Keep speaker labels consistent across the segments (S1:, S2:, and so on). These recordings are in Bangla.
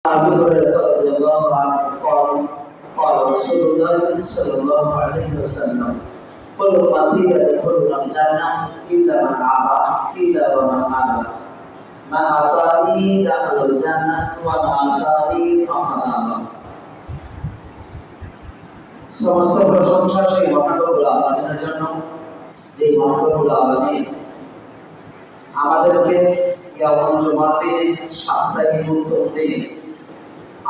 S1: أبي هريرة رضي الله عنه قال رسول الله صلى الله عليه وسلم كل أمتي يدخلون الجنة إلا من أبى إلا ومن أبى من أطاعني دخل الجنة ومن عصاني فقد أبى সমস্ত প্রশংসা সেই মহান আল্লাহর জন্য যে মহান আল্লাহ আমাদেরকে ইয়াউমুল জুমার দিনে সাপ্তাহিক উত্তম দিনে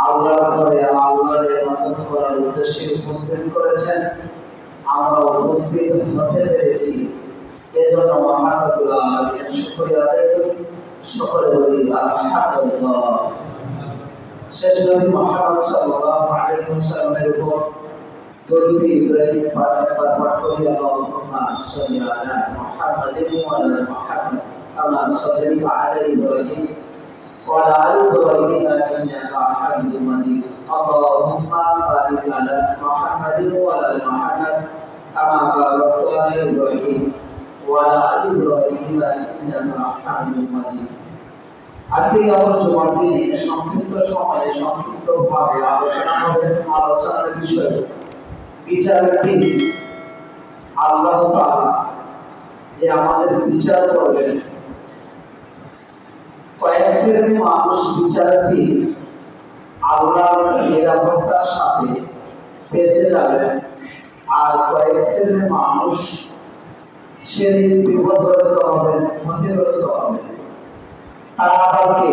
S1: আল্লাহর ঘরে আল্লাহর ইবাদত করার উদ্দেশ্যে উপস্থিত করেছেন। আমরা উপস্থিত হতে পেরেছি, এজন্য মহান আল্লাহর শুকরিয়া আদায় করি। সকলে বলি আলহামদুলিল্লাহ। শেষ নবী মুহাম্মদ সাল্লাল্লাহু আলাইহি ওয়াসাল্লামের উপর দরুদ ইব্রাহিম পাঠ করি। আল্লাহুম্মা সাল্লি আলা মুহাম্মাদিন ওয়া আলা মুহাম্মাদ কামা সাল্লাইতা আলা ইব্রাহিম وعلى آل إبراهيم إنك حميد مجيد اللهم بارك على محمد وعلى آل محمد كما باركت على إبراهيم وعلى آل إبراهيم إنك حميد مجيد। আজকে আমরা জুমার দিনে সংক্ষিপ্ত সময়ে সংক্ষিপ্তভাবে আলোচনা হবে আলোচনার বিষয় বিচারের দিন। আল্লাহ তাআলা যে আমাদের বিচার করবেন, কয়েক শ্রেণীর মানুষ বিচারকে আল্লাহর নিরাপত্তার সাথে বেঁচে যাবেন, আর কয়েক শ্রেণীর মানুষ সেদিন বিপদগ্রস্ত হবেন, ক্ষতিগ্রস্ত হবেন। তারা আবার কে?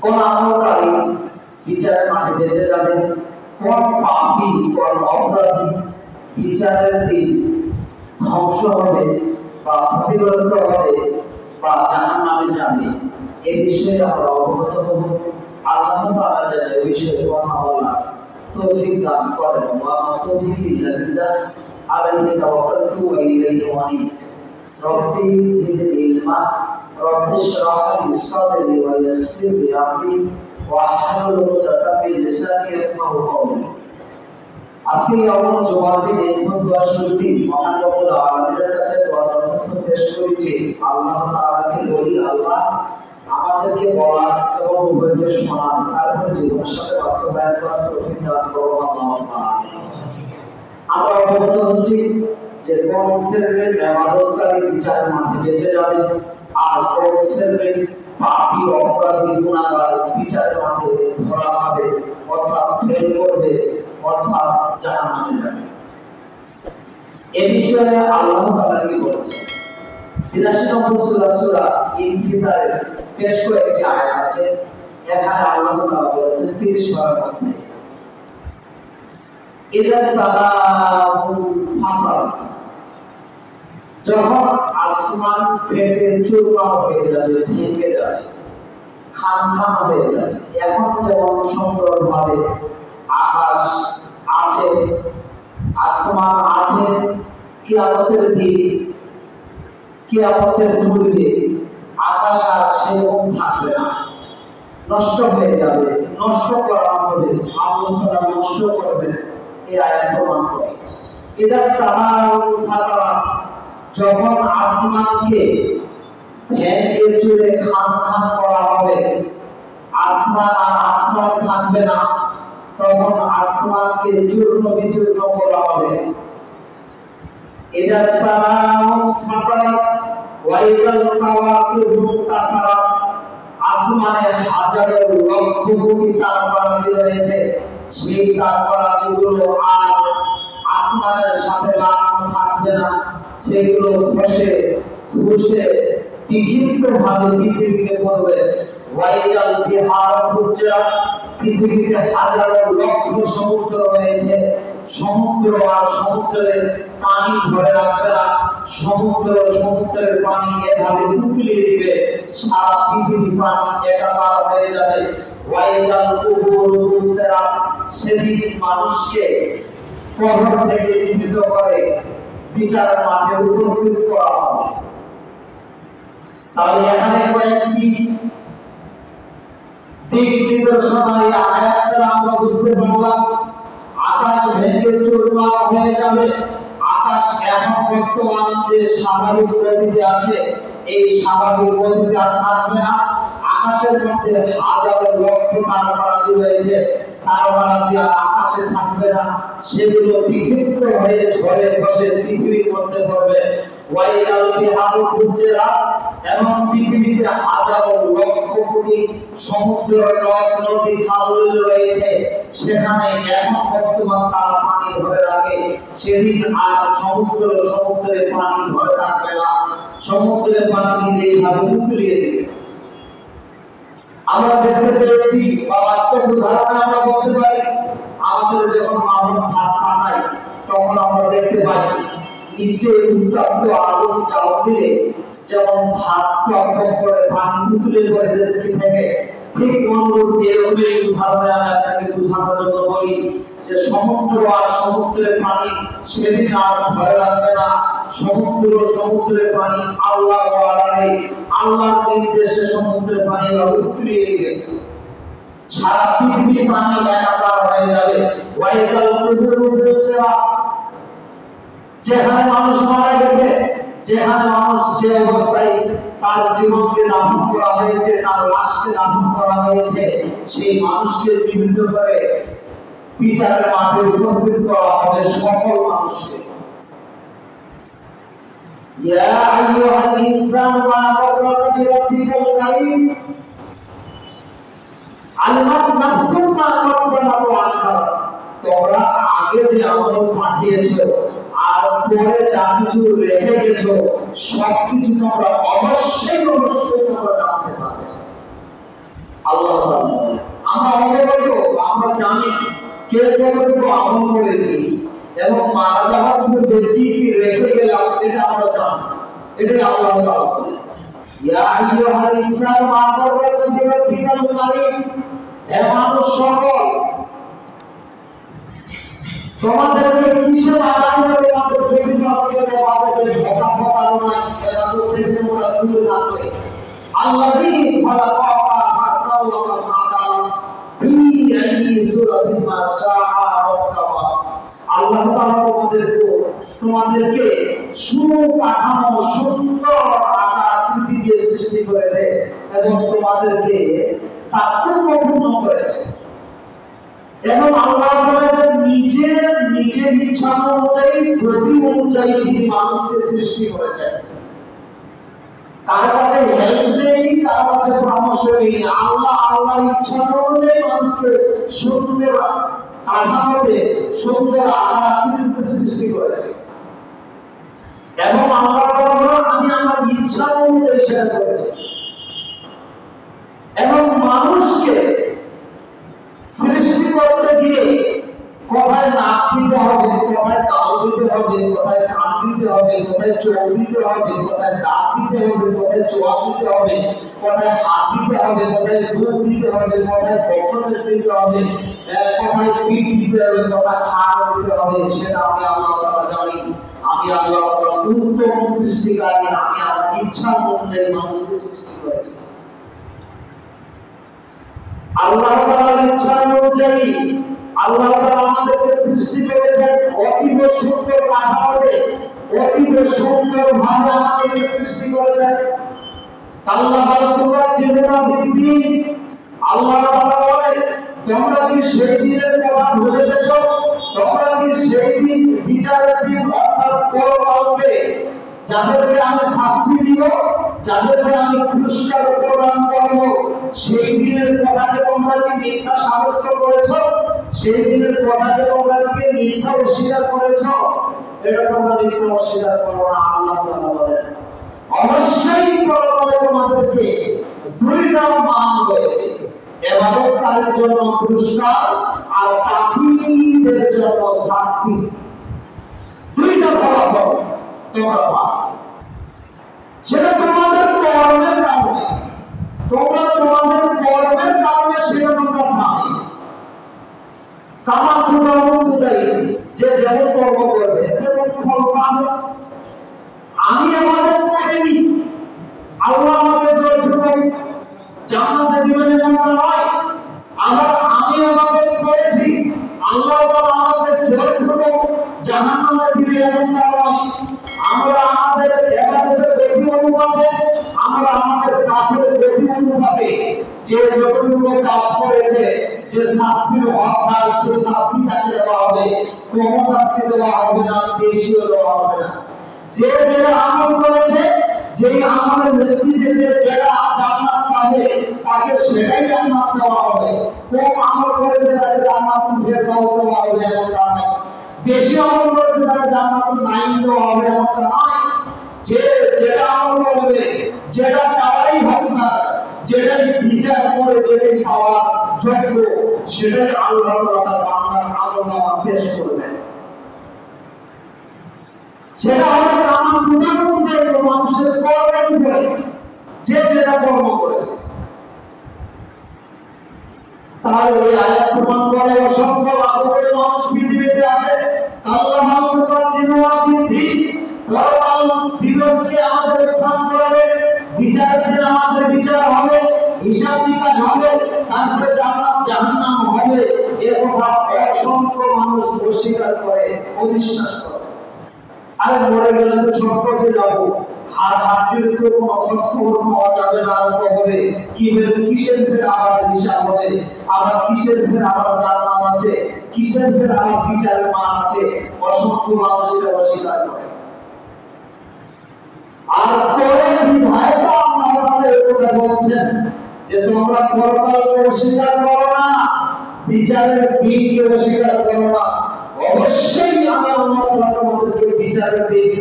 S1: কোন আমলকারী বিচারের মাঠে বেঁচে যাবে, কোন পাপী কোন অপরাধী বিচারের দিন ধ্বংস হবে বা ক্ষতিগ্রস্ত হবে বা জাহান্নামে যাবে, এই বিষয়ে আমরা অবগত হব। আল্লাহ তাআলা যেন এই বিষয়ে কথা বলার তৌফিক দান করেন। ওয়া মা তৌফিকি ইল্লা বিল্লাহ আলাইহি তাওয়াক্কালতু ওয়া ইলাইহি উনীব। রব্বি জিদনি ইলমা রব্বি ইশরাহ লি সাদরি ওয়া ইয়াসসির লি আমরি ওয়া আহলুল উকদাতাম মিন লিসানি ইয়াফকাহু কওলি। আজকে আমরা জুমার দিনে দোয়া শুরুতে মহান রব্বুল আলামিনের কাছে দোয়া দরখাস্ত পেশ করেছি। আল্লাহ তাআলাকে বলি, আল্লাহ আমাদেরকে বলার এবং উভয়কে শোনার, তারপর জীবনের সাথে বাস্তবায়ন করার তৌফিক দান করো আল্লাহুম্মা আমিন। আমরা অবগত হচ্ছি যে কোন শ্রেণীর ইবাদতকারী বিচারের মাঠে বেঁচে যাবে, আর কোন শ্রেণীর পাপী অপরাধী গুনাহগার বিচারের মাঠে ধরা হবে, অর্থাৎ ফেল করবে, অর্থাৎ জাহান্নামে যাবে। এই বিষয়ে আল্লাহ তাআলা কি বলেছেন? ৮৩ নম্বর সূরা ইনফিতারের বেশ কয়েকটি আয়াত আছে। এখানে আল্লাহ তাআলা বলেছেন ৩০ পারার মধ্যে, ইযা সামাউ ফাতারাত, যখন আসমান ফেটে চূরমার হয়ে যাবে, ভেঙে যাবে, খান খান হয়ে যাবে। এখন যেমন সুন্দরভাবে আকাশ আছে, আসমান আছে, কিয়ামতের দিন কিয়ামতের পূর্বে আকাশ আর সেরকম থাকবে না, নষ্ট হয়ে যাবে। নষ্ট করা হবে, আল্লাহ তাআলা নষ্ট করবেন। এই আয়াত প্রমাণ করে ইযা সামাউ ফাতারাত, যখন আসমানকে ভেঙে চুরে খান খান করা হবে, আসমান আর আসমান থাকবে না, তখন আসমানকে চূর্ণ বিচূর্ণ করা হবে। ইযা সামাউ ফাতারাত ওয়া ইযাল কাওয়াকিবু তাসারাত, আসমানে হাজারো লক্ষ কোটি তারকারাজি রয়েছে, সেই তারকারাজিগুলো আর আসমানের সাথে লাগানো থাকবে না, সেগুলো খসে খুশে বিক্ষিপ্তভাবে পৃথিবীতে পড়বে। ওয়াইজাল বিহার ফুজ্জারাত, পৃথিবীতে হাজারো লক্ষ সমুদ্র রয়েছে, সমুদ্র আর সমুদ্রের পানি ধরে রাখবে না, সমুদ্রের পানি এভাবে উতলিয়ে দিবে, সারা পৃথিবী পানি একাকার হয়ে যাবে। ওয়াইজাল কুবুর বুসরাত, সেদিন মানুষকে কবর থেকে জীবিত করে বিচারের মাঠে উপস্থিত করা হবে। তাহলে এখানে কয়েকটি দিক নিদর্শন এই আয়াত দ্বারা আমরা বুঝতে পারলাম। আকাশ ভেঙে চুরমার হয়ে যাবে। আকাশ এখন বর্তমান যে স্বাভাবিক গতিতে আছে, এই স্বাভাবিক গতিতে আর থাকবে না। আকাশের মধ্যে হাজার লক্ষ তারকারাজি রয়েছে, তারকারাজি আর আকাশে থাকবে না, সেগুলো বিক্ষিপ্ত হয়ে ঝড়ে খসে পৃথিবীর মধ্যে পড়বে। ওয়াইজাল বিহারু ফুজ্জিরাত, এবং পৃথিবীতে হাজার লক্ষ কোটি সমুদ্র, নদ নদী, খাল-বিল রয়েছে, সেখানে এখন বর্তমান তারা পানি ধরে রাখে, সেদিন আর সমুদ্রে পানি ধরে রাখবে না, সমুদ্রের পানি নিজেই ভাবে উতলিয়ে দেবে। আমরা দেখতে পেয়েছি বা বাস্তব উদাহরণে আমরা বলতে পারি, আমাদের যখন মানব ভাত পাকাই তখন আমরা দেখতে পাই নিচে উত্তপ্ত আগুন চাল দিলে যেমন ভাত টকটক করে পানি উতলে পড়ে রেসিপি থেকে, ঠিক অনুরূপ এরকমই উদাহরণে আমি আপনাকে বোঝানোর জন্য বলি যে সমুদ্র আর সমুদ্রের পানি সেদিন আর ধরে রাখবে না। সমুদ্রের পানি আল্লাহর নির্দেশে সমুদ্রের পানি উতলিয়ে দিবে, সারা পৃথিবীর পানি একাকার হয়ে যাবে। ওয়াইজাল কুবুরু বুসিরাত, যেখানে মানুষ মারা গেছে, যেখানে মানুষ যে অবস্থায় তার জীবনকে দাফন করা হয়েছে, তার লাশকে দাফন করা হয়েছে, সেই মানুষকে জীবিত করে বিচারের মাঠে উপস্থিত করা হবে সকল মানুষকে। ইয়া আইয়ুহাল ইনসানু মা গাররাকা বিরাব্বিকাল কারীম আলিমাত নাফসুম মা কাদ্দামাত ওয়া আখারাত, তোমরা আগে যে আমল পাঠিয়েছো আর পরে যা কিছু রেখে গেছো সবকিছু তোমরা অবশ্যই তোমরা জানতে পারবে। আল্লাহ আমরা অবগত, আমরা জানি কে কতটুকু আমল করেছি এবং মারা যাওয়ার পূর্বে কি কি রেখে গেলাম এটা আমরা জানি, এটাই আল্লাহ তাআলা বলেন। ইয়া আইয়ুহাল ইনসানু মা গাররাকা বিরাব্বিকাল কারীম, হে মানুষ সকল, তোমাদেরকে কিসে বাধা দিবে, তোমাদের প্রতিপালকের তোমাদের ধোঁকা ফোটানো নাই, এবারে থেকে তোমরা দূরে থাকবে। আল্লাযী খালাকাকা ফাসাওয়াকা ফাআদালা ফি আইয়ি সূরাতিন মা শাআ রাক্কাবা, আল্লাহ তাআলা তোমাদেরকে সুকাঠামো সুন্দর আকৃতি দিয়ে সৃষ্টি করেছে এবং তোমাদেরকে তাৎপর্যপূর্ণ করেছে, এবং আল্লাহ নিজের ইচ্ছা অনুযায়ী গতি অনুযায়ী তিনি মানুষকে সৃষ্টি করেছেন। কার কাছে হেল্প নেই, কার কাছে পরামর্শ নেই, আল্লাহর ইচ্ছা অনুযায়ী মানুষকে সুন্দর কাঠামোতে সুন্দর আকৃতিতে সৃষ্টি করেছে, এবং আল্লাহ আমি আমার ইচ্ছা অনুযায়ী সেটা করেছি। এবং মানুষকে সৃষ্টি করতে গিয়ে কোথায় নাক দিতে হবে, কোথায় তাল দিতে হবে, কোথায় কান দিতে হবে, কোথায় চোখ দিতে হবে, কোথায় দাঁত দিতে হবে, কোথায় চোখ দিতে হবে, কোথায় হাত দিতে হবে, কোথায় বুক দিতে হবে, কোথায় বক্ষদেশ দিতে হবে, কোথায় পিঠ দিতে হবে, কোথায় হাড় দিতে হবে, সেটা আমি আল্লাহ তাআলা জানি। আমি আল্লাহ তাআলা উত্তম সৃষ্টিকারী, আমি আমার ইচ্ছা অনুযায়ী মানুষকে সৃষ্টি করেছি। আল্লাহ তাআলার ইচ্ছা অনুযায়ী আল্লাহ তাআলা আমাদেরকে সৃষ্টি করেছেন অতীব সুন্দর কাঠামোতে, অতীব সুন্দর ভাবে আমাদেরকে সৃষ্টি করেছেন। আল্লাহ তাআলা জীবনা বৃদ্ধি, আল্লাহ তাআলা বলে তোমরা কি সেই দিনের কথা ভুলে গেছো, তোমরা কি সেই দিন বিচারের দিন অর্থাৎ পরকালকে যাদেরকে আমি শাস্তি দিব, যাদেরকে আমি পুরস্কার প্রদান করব, সেই দিনের কথাকে তোমরা কি মিথ্যা সাব্যস্ত করেছো, সেই দিনের কথাকে তোমরা কি মিথ্যা অস্বীকার করেছো? এটা তোমরা মিথ্যা অস্বীকার করো না। আল্লাহ তাআলা বলেন অবশ্যই পরকালে তোমাদেরকে দুইটা মান রয়েছে, ইবাদতকারীর জন্য পুরস্কার আর কাফিরদের জন্য শাস্তি। দুইটা ফলাফল তোমরা পাবে, সেটা তোমাদের কর্মের কারণে, তোমাদের কর্মের কারণে সেটা তোমরা পাবে। কামাল কুদাই যে যেমন কর্ম করবে তেমন ফল পাবে। আমি আমাদের করিনি, আল্লাহ আমাদের জয়পুর জান্নাতে দিবেন এমনটা নয়। আমি আমাদের করেছি, আল্লাহ আমাদের জয়পুর জাহান্নামে দিবে এমনটা নয়। আমরা আমাদের ইবাদতের গতি অনুপাতে, আমরা আমাদের কাজের গতি অনুপাতে করেছে যে শাস্তির হকদার সেই শাস্তি তাকে দেওয়া হবে, কম শাস্তি দেওয়া হবে না, বেশিও দেওয়া হবে না। যে যেটা আমল করেছে, যেই আমলের ভিত্তিতে যেটা জান্নাত পাবে তাকে সেটাই জান্নাত দেওয়া হবে। কম আমল করেছে তাকে জান্নাতুল ফেরদাউস দেওয়া হবে এমনটা নয়, বেশি আমল করেছে তাকে জান্নাতুল নাঈম দেওয়া হবে এমনটা নয়। যে যেটা আমল করবে, যেটা পাওয়ারই হকদার, যেটাই বিচার করে যেটাই পাওয়ার যোগ্য, সেটাই আল্লাহ তাআলা তার বান্দার আমলনামা পেশ করবেন। সেটা হবে আমার গুণাগুণে মানুষের কর্মের উপরে যে যেটা কর্ম করেছে। তাহলে এই আয়াত প্রমাণ করে অসংখ্য লাভ করে মানুষ পৃথিবীতে আছে। আল্লাহ মানবতার জীবনাদি দিন পরকাল দিবসে আমাদের উত্থান করবে, বিচার দিনে আমাদের বিচার হবে, হিসাব নিকাশ হবে, তারপরে জান্নাত জাহান্নাম হবে। এ কথা অসংখ্য মানুষ অস্বীকার করে, অবিশ্বাস করে। আরে মরে গেলে তো সব পচে যাবো, আর হাড়ের তো কোনো খোঁজখবর পাওয়া যাবে না। হবে কি কিসের ফের আবার হিসাব হবে, আবার কিসের ফের আবার জান্নাত আছে, কিসের ফের আবার বিচারের মান আছে। অসংখ্য মানুষ এটা অস্বীকার করে। আর করে বিধায় তো আল্লাহ তাআলা এই কথা বলছেন যে তোমরা পরকালকে অস্বীকার করো না, বিচারের দিনকে অস্বীকার করো না। অবশ্যই আমি আল্লাহ তাআলা তোমাদেরকে বিচারের দিন,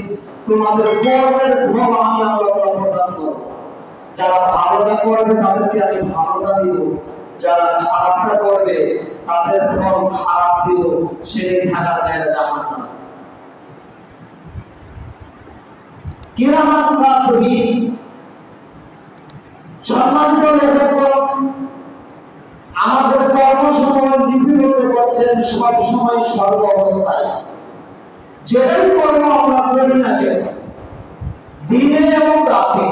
S1: তোমাদের কর্মের ফল আমি আল্লাহ তাআলা প্রদান করব। যারা ভালোটা করবে তাদেরকে আমি ভালোটা দিব, যারা খারাপটা করবে তাদের ফল খারাপ দিব। সেটাই থাকার জায়গা জাহান্নাম। কিরামান কাতিবিন, সম্মানিত লেখক আমাদের কর্মসমূহ লিপিবদ্ধ করছেন সব সময় সর্ব অবস্থায়। যেটাই কর্ম আমরা করি না কেন, দিনে এবং রাতে,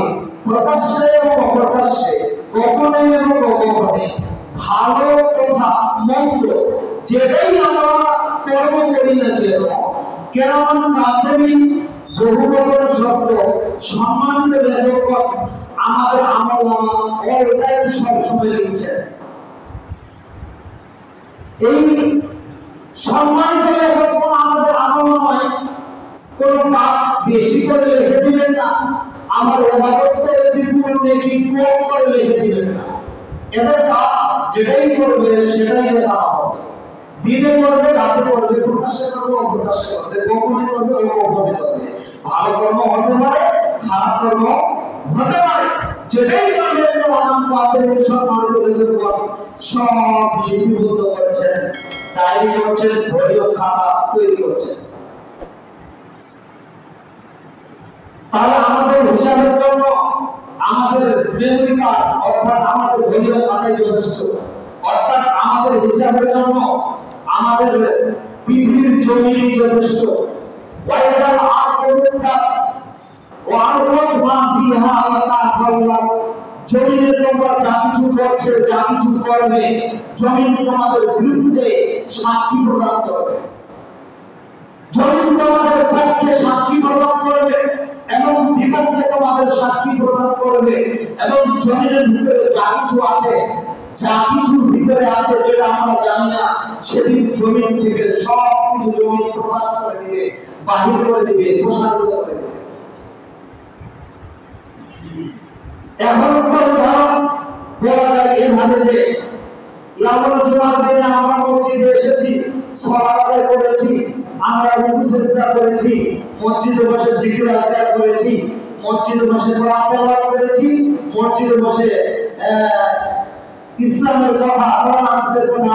S1: প্রকাশ্যে এবং অপ্রকাশ্যে, গোপনে এবং অগোপনে, ভালো তথা মন্দ, যেটাই আমরা কর্ম করি না কেন, কিরামান কাতিবিন বহু বছর শব্দ সম্মানিত লেখক আমাদের আমলনামা অল টাইম সব সময় লিখছেন। এই সম্মানিত লেখক আমাদের আমলনামায় কোন পাপ বেশি করে লিখে দিবেন না, আমার ইবাদত করেছি পুরো নেকি কম করে লিখে দিবেন না। এদের কাজ যেটাই করবে সেটাই লেখা হবে। দিনে করবে, রাতে করবে, প্রকাশ্যে করবে, অপ্রকাশ্যে করবে, গোপনে করবে, অগোপনে করবে। ভালো কর্ম হতে পারে, খারাপ কর্ম হতে পারে। যেটাই করবে কোরআন কাদের সম্মানিত লেখক সব লিপিবদ্ধ করেছেন, ডায়েরি করছেন, বই ও খাতা তৈরি করছেন। তাহলে আমাদের হিসাবের জন্য আমাদের মেমরি কার্ড অর্থাৎ আমাদের বই ও খাতাই যথেষ্ট। অর্থাৎ আমাদের হিসাবের জন্য আমাদের পৃথিবীর জমিনই যথেষ্ট। ওয়াইজাল আরদুকা ওয়া আরদুক মা ফিহা ওয়া তাআল্লাহ, জমিনে তোমরা যা কিছু করছে, যা কিছু করবে, জমিন তোমাদের বিরুদ্ধে সাক্ষী প্রদান করবে, জমিন তোমাদের পক্ষে সাক্ষী প্রদান করবে এবং বিপক্ষে তোমাদের সাক্ষী প্রদান করবে। এবং জমিনের ভিতরে যা কিছু আছে, যা কিছু ভিতরে আছে যেটা আমরা জানি না, সেদিন জমিন থেকে সব কিছু জমিন প্রকাশ করে দিবে, বাহির করে দিবে, প্রসারিত করে দিবে। এখন তো বলা যায় এভাবে যে আমরা জুমার দিনে আমরা মসজিদে এসেছি, সালাত আদায় করেছি, আমরা রুকু সিজদা করেছি, মসজিদে বসে জিকির আজকার করেছি, মসজিদে বসে কোরআন তেলাওয়াত করেছি, মসজিদে বসে ইসলামের কথা, কোরআনের কথা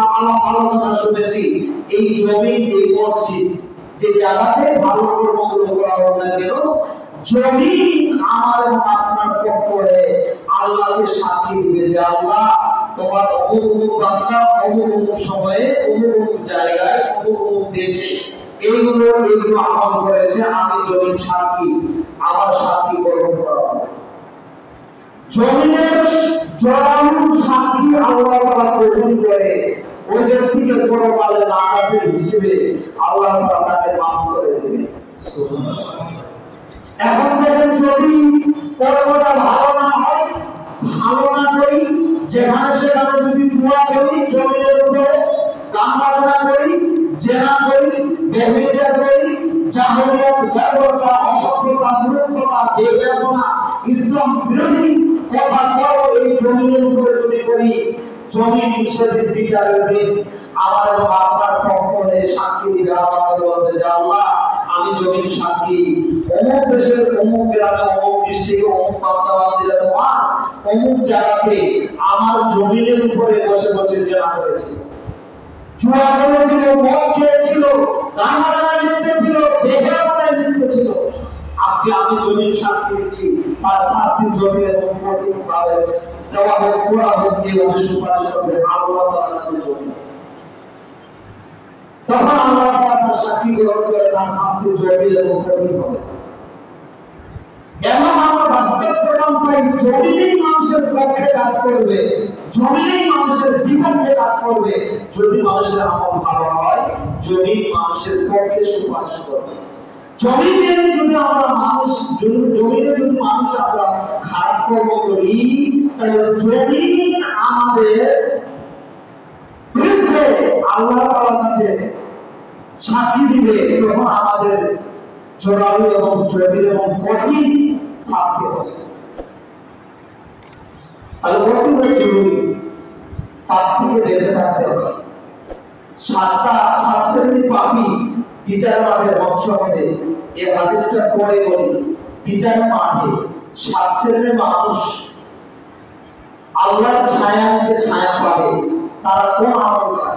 S1: আলোচনা শুনেছি। এই জমিন, এই মসজিদ, যে জায়গাতে ভালো কর্মগুলো করা হবে না কেন, জমিন আমার এবং আপনার পক্ষে আল্লাহকে সাক্ষী দিবে যে আল্লাহ তোমার অমুক বান্দা অমুক সময়ে অমুক জায়গায় অমুক দেশে এইগুলো আমল করেছে, আমি জমিন সাক্ষী, আমার সাক্ষী গ্রহণ করা হবে। জমিনের জড়ানো সাক্ষী আল্লাহ তাআলা গ্রহণ করে ওই ব্যক্তিকে পরকালে নাজাতের হিসেবে আল্লাহ তাআলা তাকে মাফ করে দেবে। এখন দেখেন, যদি কর্মটা ভালো না হয়, ভালো না করি, যেখানে সেখানে যদি জুয়া খেলি জমিনের উপরে, গান বাজনা করি, জেনা করি, ব্যভিচার করি, জাহেলিয়াত, ব্যর্থতা, অসভ্যতা, মূর্খতা, বেগানা, ইসলাম বিরোধী কথা বলো এই জমিনের উপরে যদি করি, জমিন সেদিন বিচারের দিন আমার এবং আপনার পক্ষ হয়ে সাক্ষী দিবে। আমাকে বলবে যে আল্লাহ আমি জমিন সাক্ষী, অমুক দেশের অমুক গ্রামে অমুক ডিস্ট্রিক্টে অমুক বান্দাবান্দিরা তোমার অমুক জায়গাতে আমার জমিনের উপরে বসে বসে জেনা করেছিল, জুয়া খেলেছিল, মদ খেয়েছিল, গান বাজনা লিখতেছিল, বেগানা লিখতেছিল। আজকে আমি জমিন সাক্ষী দিচ্ছি, তার শাস্তি জমিন এবং কঠিন ভাবে দেওয়া হোক, করা হোক, যেভাবে সুপারিশ করবে আল্লাহ তাআলার কাছে জমিন। তখন আল্লাহ তাআলা সাক্ষী গ্রহণ করে তার শাস্তি জমিন এবং কঠিন হবে। এবং আমরা বাস্তব প্রমাণ পাই জমিনেই মানুষের পক্ষে কাজ করবে, জমিনেই মানুষের বিপক্ষে কাজ করবে। যদি মানুষের আমল ভালো হয় জমিন মানুষের পক্ষে সুপারিশ করবে। জমিনে যদি আমরা খারাপ কর্ম করি তাহলে জমিন আমাদের বিরুদ্ধে আল্লাহ তাআলার কাছে সাক্ষী দিবে, তখন আমাদের জোরালো এবং জটিল এবং কঠিন শাস্তি হবে। আর কঠিন জরুরি পাপ থেকে বেঁচে থাকতে হবে। সাত শ্রেণীর পাপী বিচার মাঠে ধ্বংস হবে। এই হাদিসটা পড়ে বলি, বিচার মাঠে 7 শ্রেণীর মানুষ আল্লাহর ছায়া নিচে ছায়া পাবে। তারা কোন আমল করে?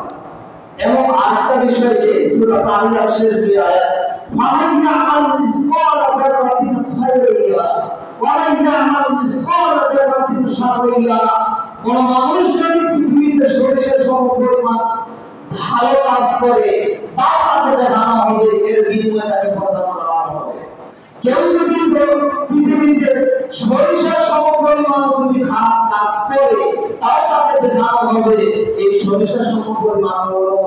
S1: এবং আরেকটা বিষয় যে সূরা কারিয়ার শেষ 2 আয়াত, ফামান ইয়ামাল মিসকালা যারাতিন খায়রান ইয়ারা ওয়া মান ইয়ামাল মিসকালা যারাতিন শাররান ইয়ারা। কোন মানুষ যদি পৃথিবীতে সরিষার সমপরিমাণ ভালো কাজ করে তার তাকে দেখানো হবে, এর বিনিময়ে তাকে প্রদান করা হবে। কেউ যদি পৃথিবীতে সরিষার সমপরিমাণ যদি খারাপ কাজ করে তাও তাকে দেখানো হবে, এই সরিষার সমপরিমাণ হলো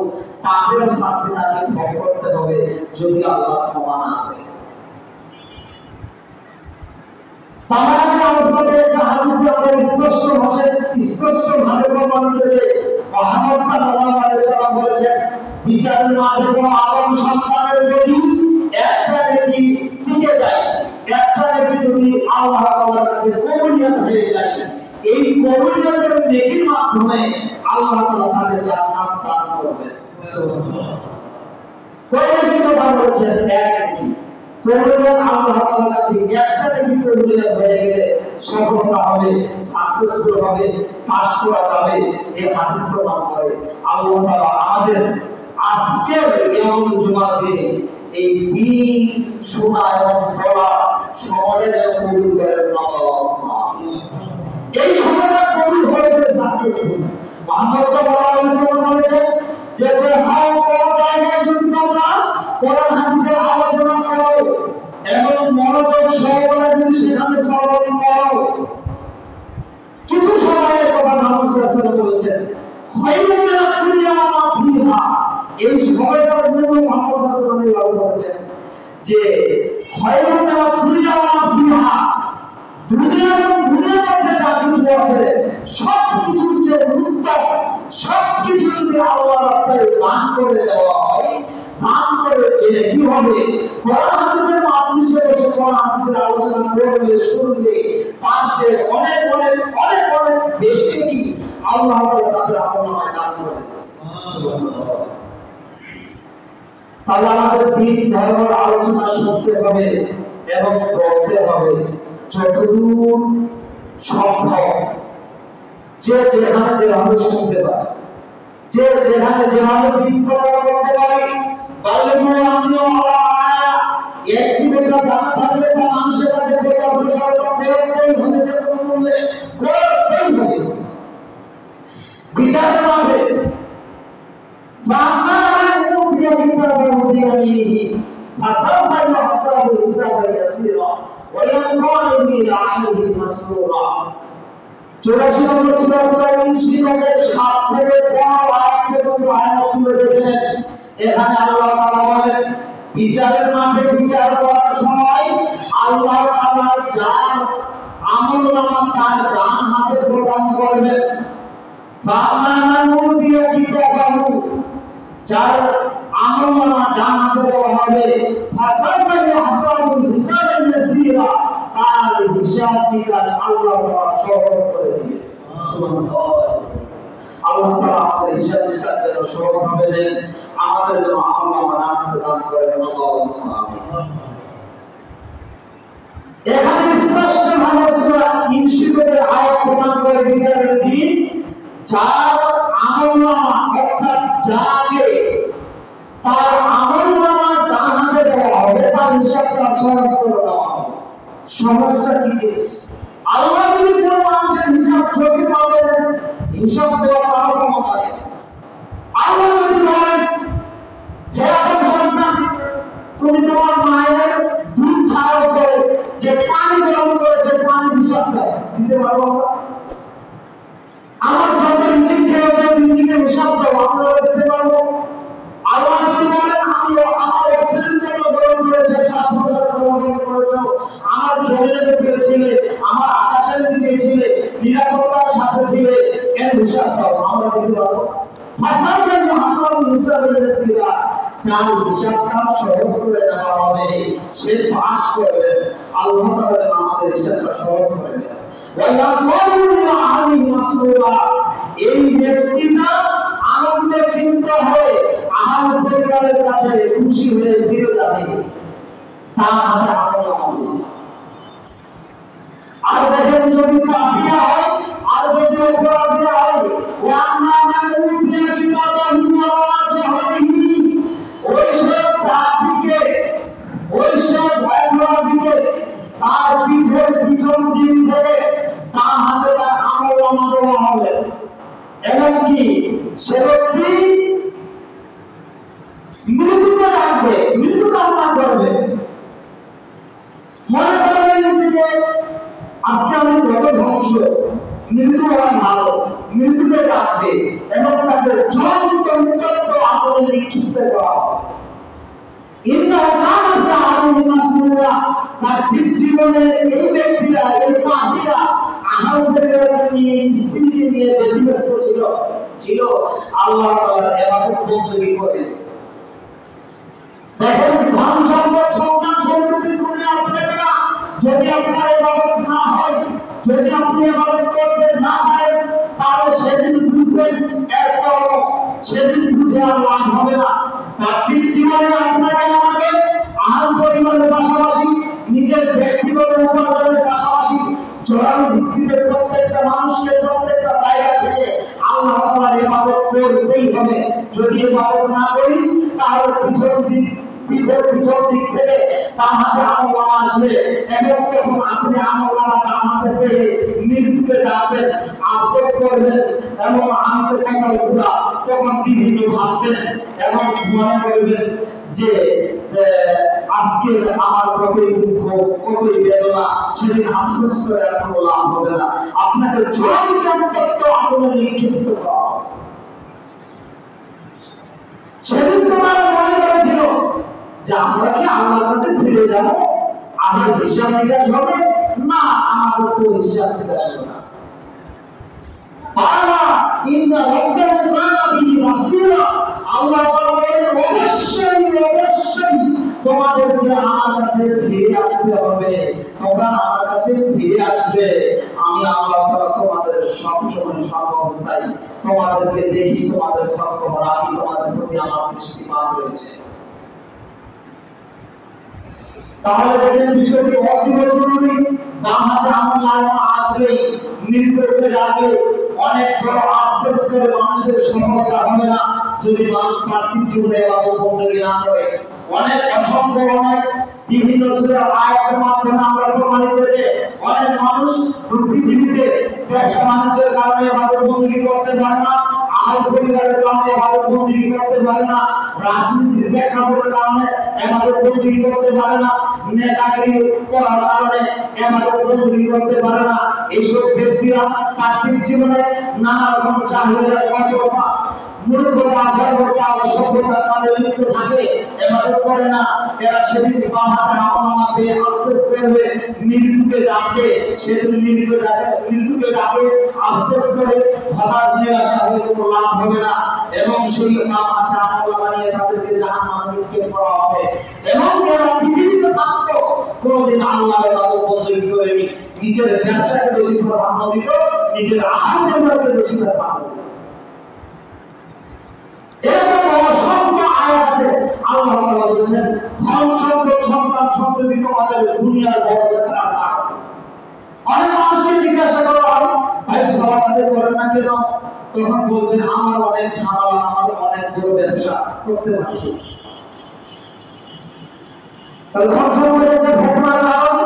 S1: পাপের শাস্তি তাকে ভোগ করতে হবে যদি আল্লাহ ক্ষমা না করে। তামাম অবস্থাতে একটা হাদিসে আমরা স্পষ্টভাবে প্রমাণিত যে মুহাম্মদ সাল্লাল্লাহু আলাইহি ওয়াসাল্লাম বলেছেন, বিচারের মাঠে কোনো আদম সন্তানের যদি একটা নেকি টিকে যায়, একটা নেকি যদি আল্লাহ তাআলার কাছে কবুলিয়ত হয়ে যায়, এই কবুলিয়তের নেকির মাধ্যমে আল্লাহ তাআলা তাকে জান্নাত দান করবেন। সুবহানাল্লাহ। কয়টি কথা বলেছেন? এক নেকি কবুলিয়ত আল্লাহ তাআলার কাছে একটা নেকি কবুলিয়ত হয়ে গেলে সফলতা হবে, সাকসেসফুল হবে, পাস করা যাবে। এই হাদিস প্রমাণ করে আল্লাহ তাআলা আমাদের আজকের এমন জুমার দিনে এই দিন শোনা এবং বলা সমাজের কবুল করেন আল্লাহ। এই সময়টা কবুল হয়ে গেলে সাকসেসফুল। মুহাম্মদ সাল্লাল্লাহু আলাইহি ওয়াসাল্লাম বলেছেন যে কোথাও কোন জায়গায় যদি তোমরা কোরআন হাদিসের আলোচনা করো এবং মনোযোগ সহকারে যদি সেখানে শ্রবণ করো, কিছু সময়ের কথা মুহাম্মদ সাল্লাল্লাহু আলাইহি ওয়াসাল্লাম বলেছেন, খায়রুন মিনাদ দুনিয়া ওয়া মা ফিহা। এই সময়টার জন্য মুহাম্মদ সাল্লাল্লাহু আলাইহি ওয়াসাল্লাম বলেছেন যে খায়রুন মিনাদ দুনিয়া ওয়া মা ফিহা, দুনিয়া এবং দুনিয়ার মধ্যে যা কিছু আছে সবকিছুর যে উত্তম, সবকিছু যদি আল্লাহর রাস্তায় দান করে দেওয়া হয়, দান করে যে কি হবে, কোরআন হাদিসের মাধ্যমে বসে কোরআন হাদিসের আলোচনা করলে শুনলে তার যে অনেক অনেক অনেক অনেক বেশি কি আল্লাহ তাআলা তাদের আমলনামায় দান করে। সুবহানাল্লাহ। তাহলে আমাদের দিন ধর্মের আলোচনা শুনতে হবে এবং করতে হবে যতদূর সম্ভব। যে যেখানে যেভাবে শুনতে পারে, যে যেখানে যেভাবে দিন প্রচার করতে পারে, একটি কথা জানা থাকলে তা মানুষের কাছে প্রচার প্রসার করতেই হবে, যে কোনো মূল্যে করতেই হবে। বিচারের মাঠে চৌরাশি নম্বর সূরা সূরা ইনশিকাকের 7 থেকে 15 আয়াত পর্যন্ত আয়াত তুলে দেখেন। এখানে আল্লাহ তাআলা বলেন বিচারের মাঠে বিচার করার সময় আল্লাহ তাআলা যার আমলনামা তার ডান হাতে প্রদান করবেন, যার আমলনামা ডান হাতে দেওয়া হবে তার হিসাব নিকাশ আল্লাহ তাআলা সহজ করে দিবে। সুবহানাল্লাহ। আল্লাহ তাআলা আমাদের হিসাব নিকাশ যেন সহজ করে দেন, আমাদের যেন আমলনামা ডান হাতে দান করেন। আল্লাহুম্মা আমিন। এখানে স্পষ্টভাবে সূরা ইনশিরাতের আয়াত প্রমাণ করে বিচারের দিন যার আমলনামা অর্থাৎ যাকে তার আমলনামা ডান হাতে দেওয়া হবে তার হিসাবটা সহজ করে দেওয়া হবে। সহজটা কি জিনিস? আল্লাহ যদি কোনো মানুষের হিসাব জটিল পাবেন, হিসাব দেওয়া কারো ক্ষমতা নেই। আল্লাহ যদি বলেন, হে আমার সন্তান, তুমি তোমার মায়ের দুধ ছাড়ার পরে যে পানি গ্রহণ করেছে পানির হিসাব দাও, দিতে পারবো আমরা? আমার যত রিজিক খেয়েছে রিজিকের হিসাব দাও, আমরা দিতে পারবো? আল্লাহ যদি বলেন, আমি আমার অক্সিজেন গ্রহণ করেছে, শ্বাস প্রশ্বাস গ্রহণ করেছে, আমার জমিনের উপরে ছিলে, আমার আকাশের নিচে ছিলে, নিরাপত্তার সাথে ছিলে, এর হিসাব দাও, আমরা দিতে পারবো? হাসাবেন হাসাবুল হিসাবের রাসূলা, যার হিসাবটা সহজ করে দেওয়া হবে সে পাস করবে। আল্লাহ তাআলা আমাদের হিসাবটা সহজ করে দেন। এই ব্যক্তিটা আনন্দে চিন্তা হয়ে আহার পরিবারের কাছে খুশি হয়ে ফিরে যাবে, তার হাতে আমল। আর দেখেন যদি পাপিয়া হয় আর যদি অপরাধী হয়, ওইসব পাপীকে ওইসব অপরাধীকে তার পিঠের পিছন দিন থেকে তার হাতে তার আমলনামা দেওয়া হবে। এমনকি সে ব্যক্তি মৃত্যুকে ডাকবে, মৃত্যু কামনা করবে। মনে করবেন যে আজকে আমি কত ধ্বংস, মৃত্যু হওয়া ভালো, মৃত্যুকে ডাকবে এবং তাকে জ্বলন্ত উত্তপ্ত আগুনে নিক্ষিপ্ত করা হবে। তার জীবনে এই ব্যক্তিরা, এই পাপীরা আহার পরিবারকে নিয়ে, স্ত্রীকে নিয়ে ব্যতিব্যস্ত ছিল আল্লাহ তাআলা ইবাদত বন্দী করে। দেখেন ধন সম্পদ সন্তান সন্ততি করে আপনাকে না, যদি আপনার ইবাদত না হয়, যদি আপনি ইবাদত করতে না পারেন, তাহলে সেদিন বুঝবেন এর কারণ, সেদিন বুঝে আর লাভ হবে না। পাপীর জীবনে আপনাকে আমাকে আহার পরিবারের পাশাপাশি নিজের ব্যক্তিগত উপার্জনের পাশাপাশি জোরালো ভিত্তিতে প্রত্যেকটা মানুষকে প্রত্যেকটা জায়গা থেকে আল্লাহ তাআলার ইবাদত করতেই হবে। যদি ইবাদত না করি তাহলে পিছন দিক থেকে তার হাতে আমলনামা আসবে এবং যখন আপনি আমলনামা তার হাতে পেয়ে মৃত্যুকে ডাকবেন, আফসোস করবেন এবং আমি তো কেমন পুরা তখন বিভিন্ন ভাববেন এবং মনে করবেন যে আজকে আমার কতই দুঃখ, কতই বেদনা, সেদিন আফসোস করে আর কোনো লাভ হবে না। আপনাকে চূড়ান্ত আগুনে নিক্ষিপ্ত করা হবে। সেদিন তোমার মনে করেছিল যে আমরা কি আল্লাহর কাছে ফিরে যাব, আমার হিসাব নিকাশ হবে না, আমাদের তো হিসাব নিকাশ হবে না। আল্লাহ বলেন অবশ্যই তোমাদেরকে আমার কাছে ফিরে আসতে হবে, তোমরা আমার কাছে ফিরে আসবে। আমি আল্লাহ তাআলা তোমাদের সব সময় সর্বাবস্থায় তোমাদেরকে দেখি, তোমাদের খোঁজ খবর রাখি, তোমাদের প্রতি আমার দৃষ্টিপাত রয়েছে। তাহলে দেখেন বিষয়টি অতি জরুরি। বাম হাতে আমলনামা আসলেই মৃত্যুকে ডাকলে অনেক বড় আফসোস করে মানুষের সফলতা হবে না যদি মানুষ পার্থিব জীবনে ইবাদত বন্দেগী না করে। অনেক অসম্ভব, অনেক বিভিন্ন সূরার আয়াতের মাধ্যমে আমরা প্রমাণিত যে অনেক মানুষ পৃথিবীতে ব্যবসা বাণিজ্যের কারণে ইবাদত বন্দেগী করতে পারে না, আহার পরিবারের কারণে ইবাদত বন্দেগী করতে পারে না, রাজনীতির প্রেক্ষাপটের কারণে ইবাদত বন্দেগী করতে পারে না, নেতাগিরি করার কারণে ইবাদত বন্দেগী করতে পারে না। এইসব ব্যক্তিরা পার্থিব জীবনে নানা রকম জাহিলিয়াত, অজ্ঞতা, মূর্খতা, গর্বতা, অসভ্যতার কাজে লিপ্ত থাকে, এভাবে করে না, এরা সেদিন বাম হাতে আমল পেয়ে আফসোস করবে, মৃত্যুকে ডাকে, সেদিন মৃত্যুকে ডাকে আফসোস করে হতাশ নিরাশা হয়ে কোনো লাভ হবে না, এবং সেই বাম হাতে আমল বানিয়ে তাদেরকে জাহান্নামে নিক্ষেপ করা হবে। এবং এরা পৃথিবীতে থাকতো কোনদিন আল্লাহর ইবাদত বন্দী করেনি, নিজের ব্যবসাকে বেশি প্রাধান্য দিত, নিজের আহারকে বেশি প্রাধান্য দিত। এরকম অসংখ্য আয়াত আছে। আল্লাহ তাআলা বলেছেন, ধন সম্পদ সন্তান সন্ততি তোমাদের দুনিয়ার বড় রাজা। অনেক মানুষকে জিজ্ঞাসা করা হয়, ভাই সালাত আদায় করেন না কেন? তখন বলবেন, আমার অনেক ঝামেলা, আমার অনেক বড় ব্যবসা করতে পারছি। তাহলে ধন সম্পদের যে ফেতনার কারণ,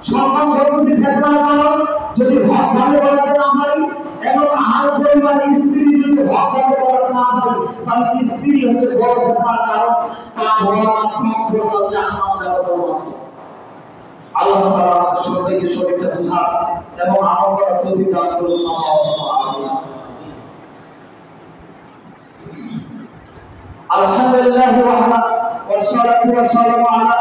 S1: সন্তান সন্ততি ফেতনার কারণ, যদি হক ভাবে বলাতে না পারি এবং আহার পরিবার স্ত্রী যদি হক ভাবে বলাতে না পারি, তাহলে স্ত্রী হচ্ছে বড় ফেতনার কারণ, তা বড় বড় জাহান্নাম যাওয়ার বড় আছে। আল্লাহ তাআলা সবাইকে সঠিকটা বুঝান এবং আমল করার তৌফিক দান করুন। আলহামদুলিল্লাহি ওয়াহদা ওয়াসসালাতু ওয়াসসালামু আলা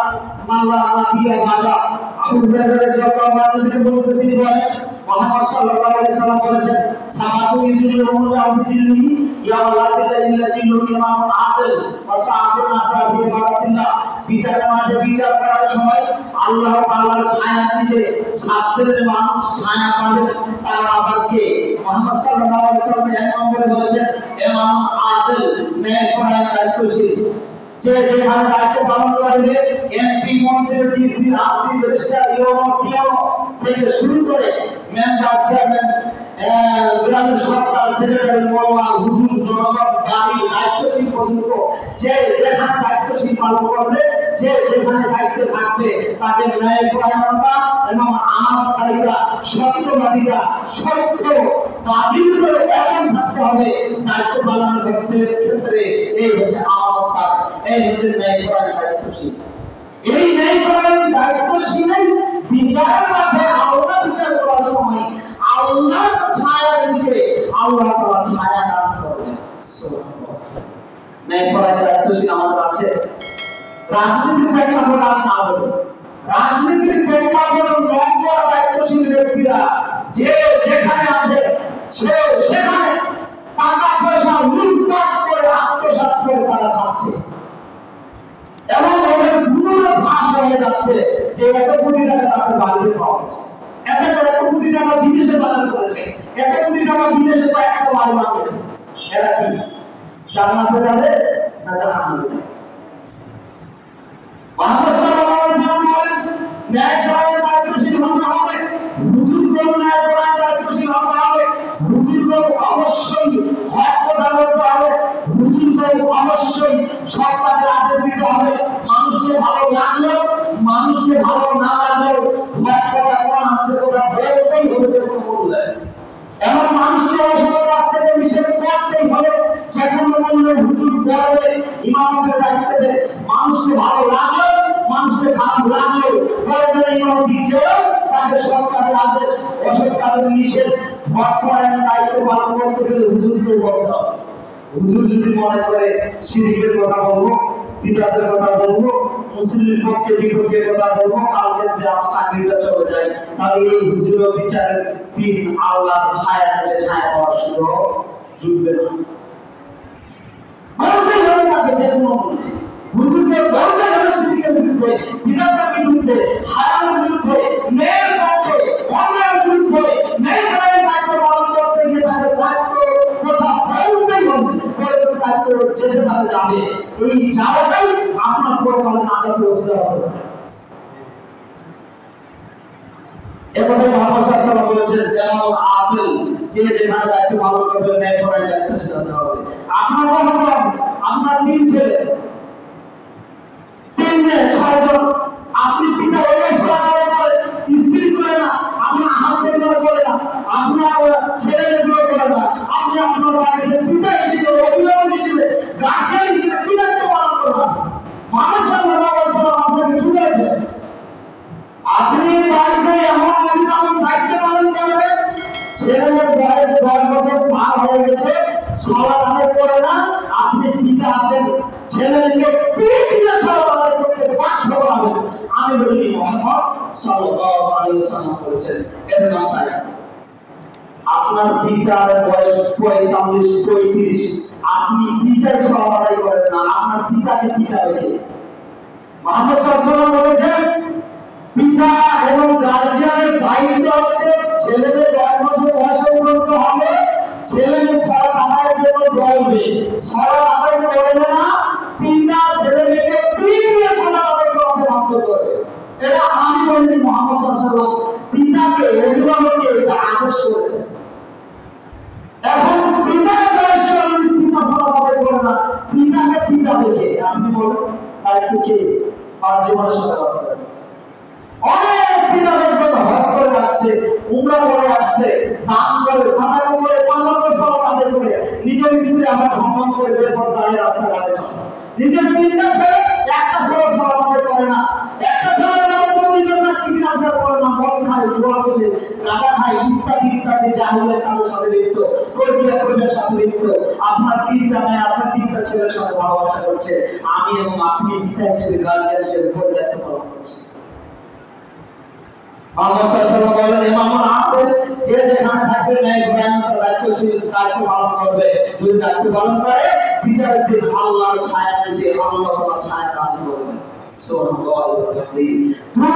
S1: মান লা নাবিয়্যা বা'দা। আবু হুরায়রা রাদিয়াল্লাহু আনহু থেকে বলতে তিনি বলেন, মুহাম্মদ সাল্লাল্লাহু আলাইহি সাল্লাম বলেছেন, সামাতু ইজুল্লাহু বিজিল্লিহি ইয়াউমা লা জিল্লা ইল্লা জিল্লুহু ইমামুন আদিল ওয়া সাহাবুন নাসাবি বারাকাতিল্লাহ। বিচারের মাঠে বিচার করার সময় আল্লাহ তাআলার ছায়ার নিচে 7 শ্রেণীর মানুষ ছায়া পাবে। তারা আবার কে? মুহাম্মদ সাল্লাল্লাহু আলাইহি সাল্লাম এক নম্বরে বলেছেন, ইমাম আদিল, ন্যায়পরায়ণ দায়িত্বশীল। যে যেখানে দায়িত্ব পালন করবে, এমপি মন্ত্রী ডিসি আরটি রেজিস্ট্রার ইউনিয়ন থেকে শুরু করে মেম্বার চেয়ারম্যান গ্রামের সরকার সেক্রেটারি মোল্লা হুজুর জনগণ গাড়ি দায়িত্বশীল পর্যন্ত যে যেখানে দায়িত্বশীল পালন করবে, যে যেখানে দায়িত্বে থাকবে, তাকে ন্যায়পরায়ণতা এবং আমানতকারিতা, সত্যবাদিতা, সত্য দাবির উপরে এমন থাকতে হবে দায়িত্ব পালনের ক্ষেত্রে। এই হচ্ছে আমানতকার, এই হচ্ছে ন্যায়পরায়ণ দায়িত্বশীল। এই ন্যায়পরায়ণ দায়িত্বশীলই বিচারের মাঠে আল্লাহ বিচার করার সময় আল্লাহর ছায়ার নিচে আল্লাহ তাআলা ছায়া দান করবেন। সুবহানাল্লাহ। ন্যায়পরায়ণ দায়িত্বশীল আমাদের আছে। রাজনীতির প্রেক্ষাপট না হবে, রাজনীতির প্রেক্ষাপট ন্যায় দায়িত্বশীল ব্যক্তিরা যে যেখানে আছে সে সেখানে টাকা পয়সা লুটপাট করে আত্মসাৎ করে তারা খাচ্ছে, এবং ওদের পুরো ফাঁস হয়ে যাচ্ছে যে এত কোটি টাকা তাদের বাড়িতে পাওয়া গেছে, এত কোটি টাকা বিদেশে বাজার করেছে, এত কোটি টাকা বিদেশে একটা বাড়ি বানিয়েছে। এরা কি জান্নাতে যাবে না জাহান্নামে যাবে? মুহাম্মদ সাল্লাল্লাহু আলাইহি ওয়াসাল্লাম বলেন, ন্যায়পরায়ণ দায়িত্বশীল হতে হবে, হুজুরকেও ন্যায়পরায়ণ দায়িত্বশীল হতে হবে, হুজুরকেও অবশ্যই হক কথা বলতে হবে, হুজুরকেও অবশ্যই সৎ কাজের আদেশ দিতে হবে। মানুষকে ভালো লাগলেও মানুষকে ভালো না লাগলেও হক কথা কোরআন হাদিসের কথা বলতেই হবে, যে কোনো মূল্যে। এবং মানুষকে অসৎ কাজ থেকে নিষেধ করতেই হবে, যে কোনো মূল্যে। হুজুর বলবে, ইমামতের দায়িত্ব দেয়, মানুষকে ভালো লাগলেও মানুষকে খারাপ লাগলেও প্রয়োজনে ইমাম দিকেও তাকে সৎ কাজের আদেশ, অসৎ কাজের নিষেধ, হক পরায়ণ দায়িত্ব পালন করতে গেলে হুজুরকে বলতে হবে। হুজুর যদি মনে করে শিরকের কথা বলবো, বিদআতের কথা বলবো, মুসলিমের পক্ষে বিপক্ষে কথা বলবো, কালকে যদি আমার চাকরিটা চলে যায়, তাহলে এই হুজুরের বিচারের দিন আল্লাহর ছায়া নিচে ছায়া পাওয়ার সুযোগ জুটবে না। বলতে হবে তাকে যে কোনো মূল্যে, হুজুরকে বলতে হবে শিরকের বিরুদ্ধে, বিদআতের বিরুদ্ধে, হারামের বিরুদ্ধে, ন্যায়ের পক্ষে, অন্যায়ের বিরুদ্ধে, ন্যায়পরায়ণ দায়িত্ব পালন করতে গিয়ে তাকে দায়িত্ব কথা বলতেই হবে, বলতে দায়িত্ব যেতে তাতে যাবে। এই যাওয়াটাই আপনার পরকালে নাজাত ওসিলা হবে। এবারে মুহাম্মদ সাল্লাল্লাহু আলাইহি ওয়াসাল্লাম বলেছেন, যেমন আদিল, যে যেখানে দায়িত্ব পালন করবে ন্যায়পরায়ণ দায়িত্বশীল হতে হবে। আপনার কথা আপনার 3 ছেলে, 3 মেয়ে, 6 জন, আপনি পিতা হয়ে সরকারে করে স্ত্রী করে না, আপনি আহার পরিবার করে না, আপনার ছেলেমেয়েগুলো করে না, আপনি আপনার বাড়িতে পিতা হিসেবে, অভিভাবক হিসেবে, গার্জিয়ান হিসেবে কি দায়িত্ব পালন করবেন? মানুষ সাল্লাল্লাহু আলাইহি ওয়াসাল্লাম আপনাকে তুলেছে, আপনি বাড়িতে এমন অভিভাবক দায়িত্ব পালন করবেন, ছেলেমেয়ের বয়স 10 বছর পার হয়ে গেছে, সালাত আদায় করে না, আপনি
S2: আপনি পিতা আছেন, ছেলেকে পিটিয়ে সালাত আদায় করতে বাধ্য করাবেন। আমি বলি মুহাম্মদ সাল্লাল্লাহু আলাইহি ওয়াসাল্লাম বলেছেন, এর নাম তাই। আপনার পিতার বয়স 45-35, আপনি পিতার সালাত আদায় করেন না, আপনার পিতাকে পিটাবে কে? মুহাম্মদ সাল্লাল্লাহু আলাইহি ওয়াসাল্লাম বলেছেন, পিতা এবং গার্জিয়ানের দায়িত্ব হচ্ছে ছেলেদের 10 বছর বয়সে উপনীত হবে, ছেলেকে সালাত আদায়ের জন্য বলবে, সালাত আদায় করবে না, পিতা ছেলেকে পিটিয়ে সালাত আদায় করতে বাধ্য করবে। এটা আমি বলিনি, মুহাম্মদ সাল্লাল্লাহু আলাইহি ওয়াসাল্লাম পিতাকে, অভিভাবককে এটা আদেশ করেছেন। এখন পিতাকে দায়িত্ব, পিতা সালাত আদায় করে না, পিতাকে পিটাবে কে? আপনি বলুন, দায়িত্ব কে? আর জীবনের সাথে বাঁচতে অনেক পিতা দেখবেন হজ করে আসছে, উমরা করে আসছে, দান করে, সাদাকা করে, 5 ওয়াক্ত সালাত আদায় করে, নিজের স্ত্রী আবার ভ্রমণ করে বের করে দাঁড়িয়ে রাস্তাঘাটে চলে। নিজের তিনটা ছেলে একটা ছেলে সালাত আদায় করে না, একটা ছেলে নিজের না চিকিৎসা করে না, মদ খায়, জুয়া খেলে, গাঁজা খায়, ইত্যাদি ইত্যাদি জাহিলের কাজের সাথে লিপ্ত, কর্মীরা কর্মীর সাথে লিপ্ত। আপনার 3টা মেয়ে আছে, 3টা ছেলের সাথে ভালোবাসা করছে, আমি এবং আপনি পিতা হিসেবে, গার্জিয়ান হিসেবে দায়িত্ব পালন করছি। মুহাম্মদ সাল্লাল্লাহু আলাইহি ওয়াসাল্লাম বলেন, ইমামুল আদল যে যেখানে থাকবে ন্যায় পরায়ণতার দায়িত্ব পালন করবে। যদি দায়িত্ব পালন করে, বিচারের দিন আল্লাহর ছায়ার নিচে আল্লাহ তাআলা ছায়া দান করবেন। সুবহানাল্লাহ। 2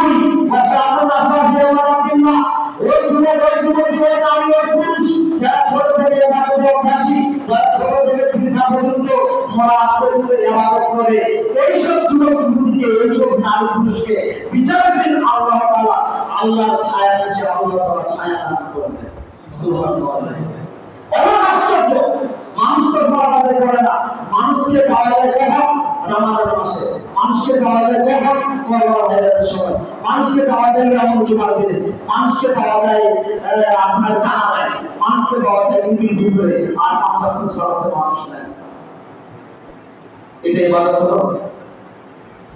S2: ওয়াসাবুন আসাফি ওয়া রাহিমাল্লাহ, ওই যুবক ওই নারী ওই পুরুষ যারা ছোট থেকে ইবাদত অভ্যাসী, যারা ছোট থেকে বৃদ্ধা পর্যন্ত মরা পর্যন্ত ইবাদত করে, এই সব যুবক যুবতীকে, এই সব নারী পুরুষকে বিচারের দিন আল্লাহ তাআলা আল্লাহর ছায়া নিচে আল্লাহ তাআলা ছায়া দান করবেন। সুবহানাল্লাহ। অনেক আশ্চর্য, মানুষ তো সালাত আদায় করে না, মানুষকে পাওয়া যায় কখন? রমাদান মাসে, মানুষকে পাওয়া যায় কখন? করোনা ভাইরাসের সময়, মানুষকে পাওয়া যায় রমজান জুমার দিনে, মানুষকে পাওয়া যায় আপনার জানাজায়, মানুষকে পাওয়া যায় ঈদের দুপুরে, আর 5 ওয়াক্ত সালাতে মানুষ নাই। এটা ইবাদত হলো?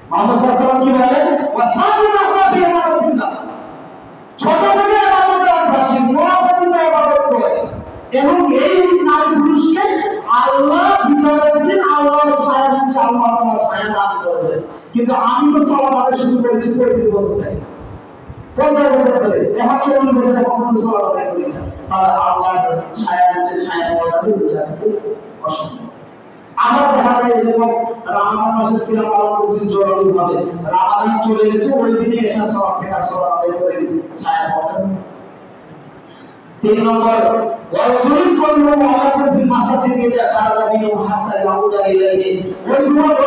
S2: মুহাম্মদ সাল্লাল্লাহু আলাইহি ওয়াসাল্লাম কি বলেন? ওয়াসাবুন আসাফি ওয়া রাহিমাল্লাহ, ছোট থেকে ইবাদতে অভ্যাসী, মরা পর্যন্ত ইবাদত করে, এবং এই নারী পুরুষকে আল্লাহ বিচারের দিন আল্লাহর ছায়া নিচে আল্লাহ তাআলা ছায়া দান করবেন। কিন্তু আমি তো সালাত আদায় শুরু করেছি 35 বছর থেকে, 50 বছর ধরে, এখন 40 বছর থেকে কখনো সালাত আদায় করি না, তাহলে আল্লাহর ছায়া নিচে ছায়া পাওয়া যাবে বিচার থেকে অসম্ভব। আবার দেখা যায় এরকম রমাদান মাসে সিয়াম পালন করছি জরুরি ভাবে, রমাদান চলে গেছে, ওই দিনে এশা সালাত থেকে সালাত আদায় করে ছায়া পাওয়া যাবে। 3 নম্বর, ওয়াজুল কলবু আলাকুম বিল মাসাজিদ যা খারাজা বিনু হাত্তা ইয়াউদা ইলাইহি, ওই যুবক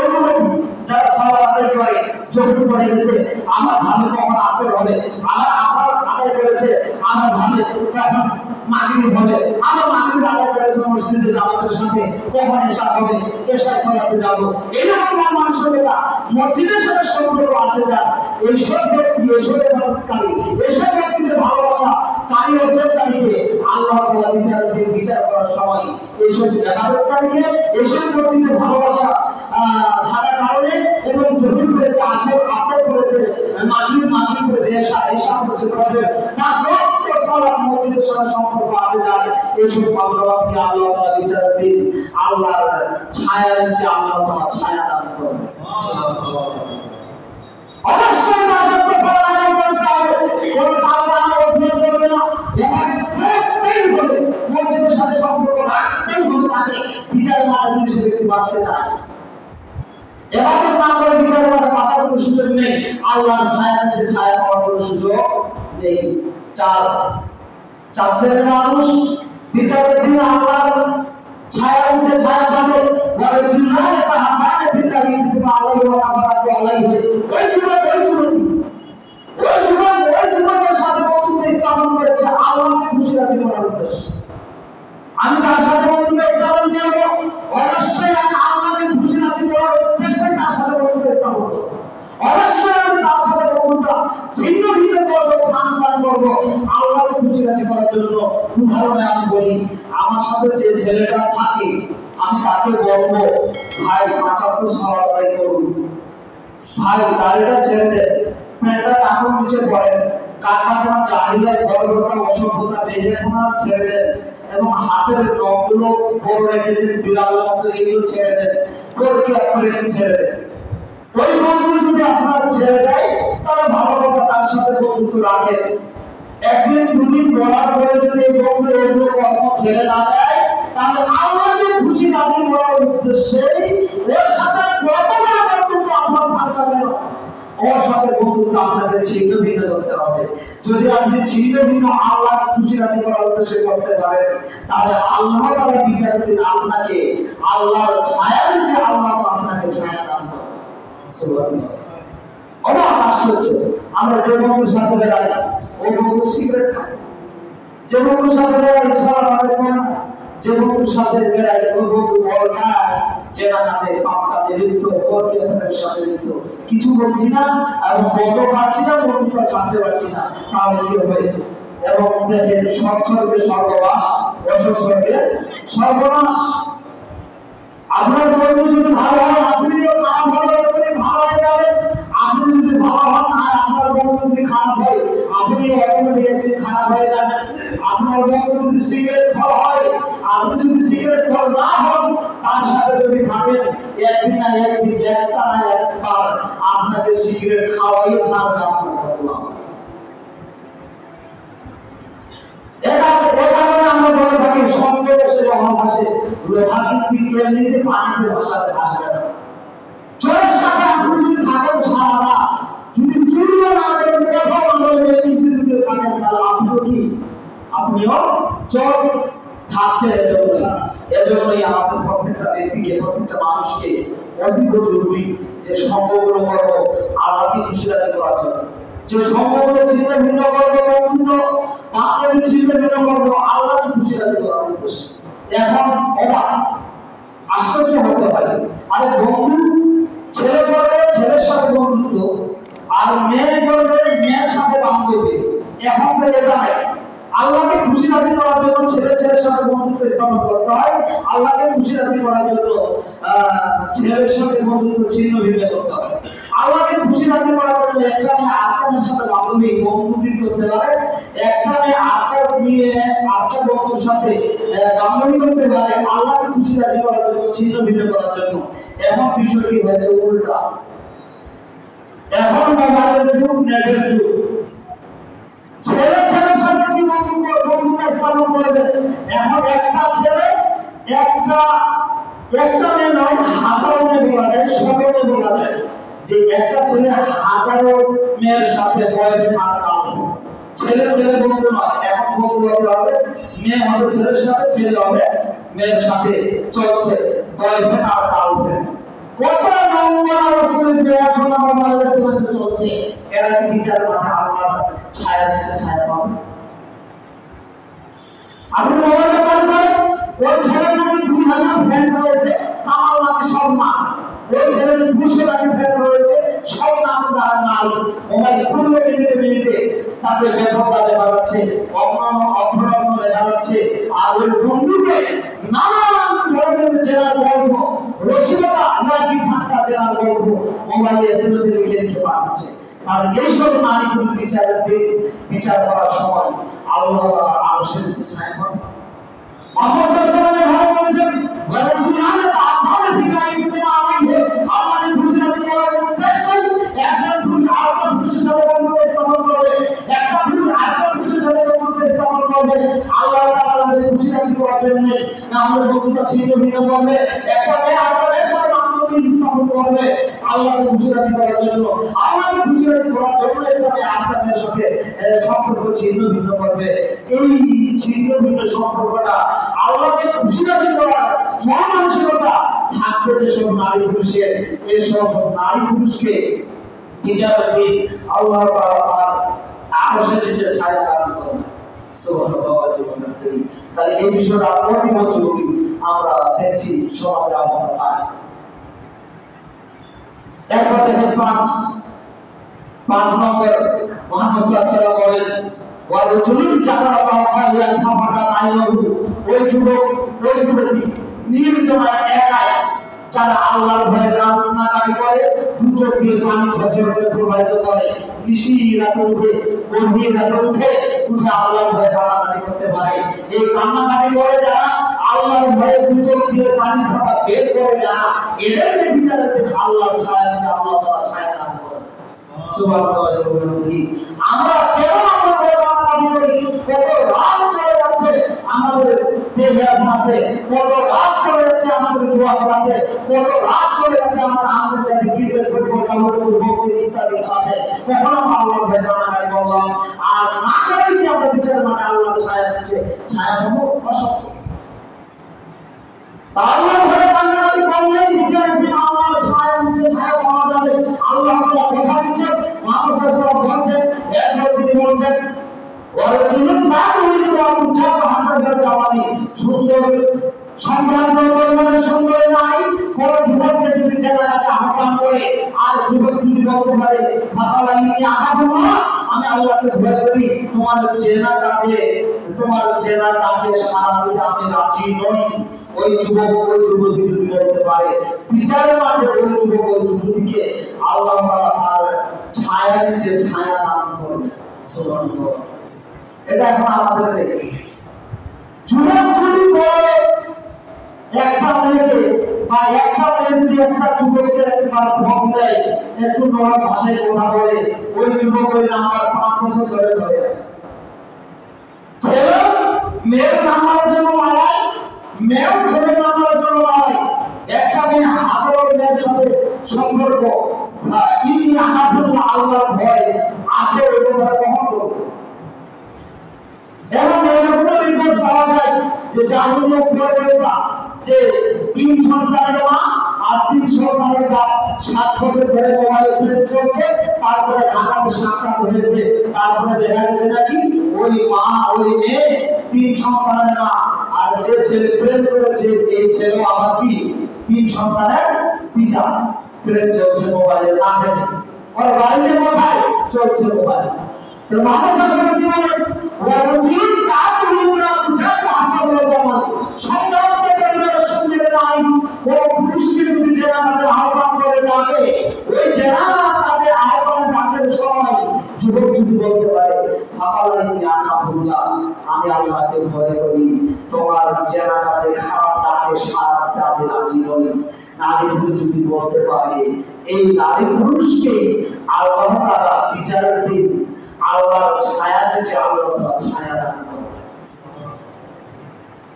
S2: যারা সালাত আদায় করে, জোহর পড়ে গেছে, আমার ভাবে কখন আসর হবে, আমার আসর আদায় করেছে, আমার ভাবে কখন মাগরিব হবে, আমার মাগরিব আদায় করেছে মসজিদে জামাতের সাথে, কখন এশা হবে, এশার সালাতে যাব। এরকম মানুষেরা মসজিদের সাথে সম্পর্ক আছে, যার এইসব ব্যক্তি, এইসব ইবাদতকারী, এইসব ব্যক্তিদের ভালোবাসা কারি অর্জনকারীকে আল্লাহ তাআলা বিচার করার সময় এইসব ইবাদতকারীকে, এইসব ব্যক্তিদের ভালোবাসা থাকার কারণে, এবং জহুর করেছে, আসর করেছে, মাগরিব করেছে, এশা করেছে, তা সত্য সালাত মসজিদের সাথে সম্পর্ক আছে, যার এইসব বান্দাকে আল্লাহ তাআলা বিচারের দিন আল্লাহর ছায়ার নিচে আল্লাহ তাআলা ছায়া দান করবেন। অবশ্যই নামাজ সালাত আদায় করতে হবে, কোন তাওবা অভিযোগ করবে না, এখানে প্রত্যেক হবে মসজিদের সাথে সম্পর্ক রাখতেই হবে, তাকে বিচার মারা যদি সে ব্যক্তি বাঁচতে চায়। এবারে না করে বিচার মারা বাঁচার কোনো সুযোগ নেই, আল্লাহর ছায়া নিচে ছায়া পাওয়ার কোনো সুযোগ নেই। 4 শ্রেণীর মানুষ বিচারের দিন আল্লাহর ছায়া নিচে ছায়া পাবে, বলে জুনায়ে তাহাবানে বিতাহি ইতিবা আলাইহি ওয়া তাবারাকা আলাইহি, ওই যুবকের সাথে বন্ধুত্ব স্থাপন করেছে আল্লাহকে খুশি রাখতে করার উদ্দেশ্যে। আমি যার সাথে বন্ধুত্ব স্থাপন করব, অবশ্যই আমি আল্লাহকে খুশি রাখতে করার উদ্দেশ্যে তার সাথে বন্ধুত্ব স্থাপন করব। অবশ্যই আমি তার সাথে বন্ধুত্ব ছিন্ন ভিন্ন করবো, খান করবো আল্লাহকে খুশি রাখতে করার জন্য। উদাহরণে আমি বলি, আমার সাথে যে ছেলেটা থাকে, আমি তাকে বলবো, ভাই 5 ওয়াক্ত সালাত আদায় করুন, ভাই দাড়িটা ছেড়ে দেন, প্যান্টটা টাকুর নিচে পড়েন, কাঠমাচা চাহিদা গর্বতা অসভ্যতা বেহেপনা ছেড়ে দেন এবং হাতের নখগুলো বড় রেখেছেন বিড়ালের মতো এগুলো ছেড়ে দেন করকে করে ছেড়ে দেন ওই বন্ধু যদি আপনার ছেড়ে দেয় তাহলে ভালো কথা তার সাথে বন্ধুত্ব রাখেন একদিন দুদিন বলার পরে যদি এই বন্ধু এগুলো কর্ম ছেড়ে না দেয় তাহলে আল্লাহকে খুশি রাজি করার উদ্দেশ্যে ওর সাথে কতটা বন্ধুত্ব আপনার থাকবে ওর সাথে বন্ধুত্ব আপনাকে ছিন্ন ভিন্ন করতে হবে যদি আপনি ছিন্ন ভিন্ন আল্লাহকে খুশি রাজি করার উদ্দেশ্যে করতে পারেন তাহলে আল্লাহ তাআলা বিচারের দিন আপনাকে আল্লাহর ছায়ার নিচে আল্লাহ আপনাকে ছায়া দান করবে সুবহানাল্লাহ অবাক আশ্চর্য আমরা যে বন্ধুর সাথে বেড়াই ওই বন্ধু সিগারেট খায় যে বন্ধুর সাথে বেড়াই ইসলাম আমাদের না যে বন্ধুর সাথে বেড়াই ওই বন্ধু বড় না যে না কাজে পাপ কাজে লিপ্ত ফরকে আপনার সাথে লিপ্ত কিছু বলছি না এবং বন্ধ পাচ্ছি না বন্ধুটা ছাড়তে পারছি না তাহলে কি হবে এবং দেখেন সৎসর্গে স্বর্গবাস অসৎসর্গে সর্বনাশ আপনার বন্ধু যদি ভালো হয় আপনিও খারাপ হলে আপনি ভালো হয়ে যাবেন আপনি যদি ভালো হন আর আপনার বন্ধু যদি খারাপ হয় আপনি অটোমেটিক্যালি খারাপ হয়ে যাবেন আপনার বন্ধু যদি সিগারেট খাওয়া হয় আপনি যদি সিগারেট খাওয়া না হন তার সাথে যদি থাকেন একদিন না একদিন একটা না একবার আপনাকে সিগারেট খাওয়াই ছাড়বে আপনার বন্ধু আমরা বলে থাকি সঙ্গে বসে যখন আসে লোহা কিন্তু এমনিতে পানিতে ভাসাতে আসবে না চোরের সাথে আপনি যদি থাকেন সারা যদি চুরি না করেন কথা বলেন এমনিতে যদি থাকেন তাহলে আপনিও কি আপনিও চোর থাকছে এজন্যই আমাদের প্রত্যেকটা ব্যক্তিকে প্রত্যেকটা মানুষকে অধিক জরুরি যে সম্পর্কগুলো করবো আল্লাহকে খুশি রাখতে করার জন্য যে সম্পর্ক চিন্তা ভিন্ন করবো বন্ধুত্ব আপনাকে চিন্তা ভিন্ন করবো আল্লাহকে খুশি রাখতে করার উদ্দেশ্যে এখন অবাক আশ্চর্য হতে পারে আরে বন্ধু ছেলে করবে ছেলের সাথে বন্ধুত্ব আর মেয়ে করবে মেয়ের সাথে বান্ধবী এখন তো এটা নাই আল্লাহকে খুশি রাজি করার জন্য ছেলে ছেলের সাথে বন্ধুত্ব স্থাপন করতে হয় আল্লাহকে খুশি রাজি করার জন্য ছেলের সাথে বন্ধুত্ব ছিন্ন ভিন্ন করতে হয় আল্লাহকে খুশি রাজি করার জন্য একটা মেয়ে আটটা সাথে বান্ধবী বন্ধুত্ব করতে পারে একটা মেয়ে আটটা বন্ধুর সাথে বান্ধবী করতে পারে আল্লাহকে খুশি রাজি করার জন্য ছিন্ন ভিন্ন করার জন্য এখন বিষয়টি হয়েছে উল্টা এখন মোবাইলের যুগ নেটের যুগ ছেলে ছেলের সাথে কি বন্ধুত্ব স্থাপন করবে এখন একটা ছেলে একটা মেয়ে নয় হাজারো মেয়ে বলা যায় শত মেয়ে বলা যায় যে একটা ছেলে হাজারো মেয়ের সাথে বয়ফ্রেন্ড আর গার্লফ্রেন্ড ছেলে ছেলে বন্ধু নয় এখন বন্ধু হতে হবে মেয়ে হবে ছেলের সাথে ছেলে হবে মেয়ের সাথে চলছে বয়ফ্রেন্ড আর গার্লফ্রেন্ড কত নোংরা রসুলের বেয়াদবি আমাদের সমাজে চলছে এরা কি বিচার মাঠে আল্লাহর ছায়া নিচে ছায়া পাবে আপনি মোবাইলে কল করেন ওই ছেলের নাকি 2000 ফ্যান রয়েছে আমার নাকি সম্মান ওই ছেলের 200 নাকি ফ্যান রয়েছে সব নাম তার নাই মোবাইল খুললে মিনিটে তাদের ব্যবহার দেখা যাচ্ছে অপরাধ দেখা যাচ্ছে আর ওই বন্ধুকে নানান ধরনের জেনার গল্প রসিকতা নাকি ঠাট্টা জেনার গল্প মোবাইলে এসএমএস লিখে লিখে পাঠাচ্ছে আর এইসব নারীগুলো বিচার করার সময় আল্লাহ আরশের নিচে ছায়া পাবে মুহাম্মদ সাল্লাল্লাহু আলাইহি ওয়াসাল্লাম বলেছেন ওয়ারজুলান আ'মাল বিগাইরিহিমা আলাইহি আল্লাহর খুশিতে করার উদ্দেশ্যে একজন পুরুষ আরেকজন পুরুষের সাথে বন্ধুত্ব স্থাপন করবে একটা পুরুষ আরেকজন পুরুষের সাথে বন্ধুত্ব স্থাপন করবে আল্লাহ তাআলাকে খুশি করার জন্য না আমাদের বন্ধুত্ব ছিন্ন ভিন্ন করবে একটা মেয়ে আরেকজনের সাথে বান্ধবী স্থাপন করবে আল্লাহকে খুশি করার জন্য আল্লাহকে খুশি করার জন্য এখানে আপনাদের সাথে সম্পর্ক ছিন্ন ভিন্ন করবে এই ছিন্ন ভিন্ন সম্পর্কটা আল্লাহকে খুশি করার মহামানসিকতা থাকবে যেসব নারী পুরুষের এসব নারী পুরুষকে বিচারের দিন আল্লাহ তাআলা আরশের নিচে ছায়া দান করবেন সুবহানাল্লাহ জীবনের তৈরি তাহলে এই বিষয়টা অতি জরুরি আমরা দেখছি সমাজের অবস্থা পাই এরপর দেখেন 5 নম্বর মুহাম্মদ সাল্লাল্লাহু আলাইহি ওয়াসাল্লাম বলেন ওয়ারজুলুন জাকারাল্লাহু খায়রান ফাফাদা আইয়ুহু ওই যুবতী নির্জনায় একাই যারা আল্লাহর ভয়ে কান্নাকাটি করে, দু চোখ দিয়ে পানি ঝরঝর করে প্রবাহিত করে, নিশি রাতে উঠে, গভীর রাতে উঠে আল্লাহর ভয়ে কান্নাকাটি করতে পারে। এই কান্নাকাটি করে যারা আল্লাহর ভয়ে দু চোখ দিয়ে পানি ফোঁটা বের করে যারা, এদেরকে বিচারের দিন আল্লাহর ছায়া নিচে আল্লাহ তাআলা ছায়া দান করেন। সুবহানাল্লাহ। আমরা কেন আমাদের কান্নাকাটি করি? কত রাত চলে যাচ্ছে আমাদের বেহেরাতে, কত রাত চলে যাচ্ছে আমাদের জুয়া খেলাতে, কত রাত চলে যাচ্ছে আমাদের আন্তর্জাতিক ক্রিকেট, ফুটবল, কাবাডি, বক্সিং ইত্যাদি খেলাতে। কখন আমরা আল্লাহর ভয়ে কান্নাকাটি করলাম? আর না করে কি আমরা বিচারের মাঠে আল্লাহর ছায়া নিচে ছায়া পাবো? অসত্য। আল্লাহর ভয়ে কান্নাকাটি করলে বিচারের দিন আল্লাহর ছায়া নিচে ছায়া পাওয়া যাবে। আল্লাহ তাআলা কথা দিচ্ছেন, মুহাম্মদ সাল্লাল্লাহু আলাইহি ওয়াসাল্লাম বলেছেন, এরপর তিনি বলছেন, ওয়ারাজুলুন তা'উলিদু আমজাদ হাসানাত জাওয়ানি, সুন্দর সন্তান জন্মের সুন্দর নাই। কোন যুবককে যদি জেনার কাছে আহ্বান করে, আর যুবক যদি বলতে পারে ফাকালাইনি আহাবুল্লাহ, আমি আল্লাহকে ভয় করি, তোমার জেনার কাছে সারা দিতে আমি রাজি নই, ওই যুবক ওই যুবতী যদি বলতে পারে, বিচারের মাঠে ওই যুবক ওই যুবতীকে আল্লাহ তাআলা তার ছায়ার নিচে ছায়া দান করবেন। সুবহানাল্লাহ। এটা এখন আমাদের দেখে যুবক যদি বলে একটা মেয়েকে বা একটা মেয়ে যদি একটা যুবককে একবার ভোগ দেয়, একটু নরম ভাষায় কথা বলে, ওই যুবক ওই নাম্বার 5 বছর ধরে আছে। ছেলে মেয়ের নাম্বারের জন্য লড়াই, মেয়েও ছেলের নাম্বারের জন্য লড়াই। একটা মেয়ে হাজারো মেয়ের সাথে সম্পর্ক, ইনি আহাবুল্লাহ আল্লাহর ভয় আছে, ওই কথা কখন করবে? এবং এরকম রিপোর্ট পাওয়া যায় যে জাহিলিয়াত পর্বেরা যে 3 সন্তানের মা আর 3 সন্তানের বাপ 7 বছর ধরে মোবাইল ফোন চলছে, তারপরে ঢাকাতে সাক্ষাৎ হয়েছে, তারপরে দেখা গেছে নাকি ওই মা ওই মেয়ে 3 সন্তানের মা, আর যে ছেলে প্রেম করেছে এই ছেলে আবার কি 3 সন্তানের পিতা। প্রেম চলছে মোবাইলে, না দেখে ওর বাড়িতে কোথায় চলছে মোবাইল। তো মুহাম্মদ সাল্লাল্লাহু আলাইহি ওয়াসাল্লাম ওয়ারাজুলুন তা'উলিদু আমজাদ হাসানাত জাওয়ানি, সন্তানকে পরিবারের সঙ্গে নাই, কোন পুরুষকে যদি জেনার কাছে আহ্বান করে ডাকে, ওই জেনার কাছে আহ্বান ডাকের সময় যুবক যদি বলতে পারে ফাকালাইনি আহাবুল্লাহ, আমি আল্লাহকে ভয় করি, তোমার জেনার কাছে খারাপ ডাকে সারাতে আমি রাজি নই, নারী পুরুষ যদি বলতে পারে, এই নারী পুরুষকে আল্লাহ তাআলা বিচারের দিন আল্লাহর ছায়া নিচে আল্লাহ তাআলা ছায়া দান করবেন।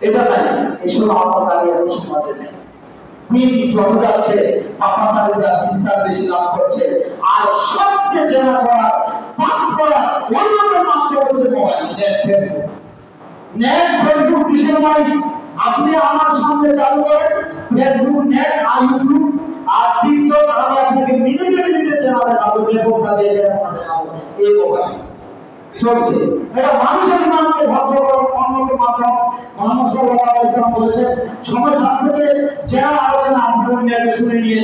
S2: এটা নাই, এসব আমলকারী এখন সমাজে নেই। দিন যত যাচ্ছে পাপাচারীরা বিস্তার বেশি লাভ করছে, আর সবচেয়ে জেনা করা পাপ করা অন্যান্য মাত্র হচ্ছে মোবাইল, নেট ফেসবুক কিসের নাই? আপনি আমার সামনে চালু করেন ফেসবুক, নেট আর ইউটিউব আর টিকটক, আমি আপনাকে মিনিটে মিনিটে জেনা দেখাবো, লেখকটা দিয়ে দেখাবো, এই মোবাইল চলছে। এটা মানুষের ইমানকে ভদ্র করার অন্যতম মাধ্যম। মুহাম্মদ সাল্লাল্লাহু আলাইহি ওয়াসাল্লাম বলেছেন, সময় সাপেক্ষে জেনার আলোচনা আপনারা নিয়ে শুনে নিয়ে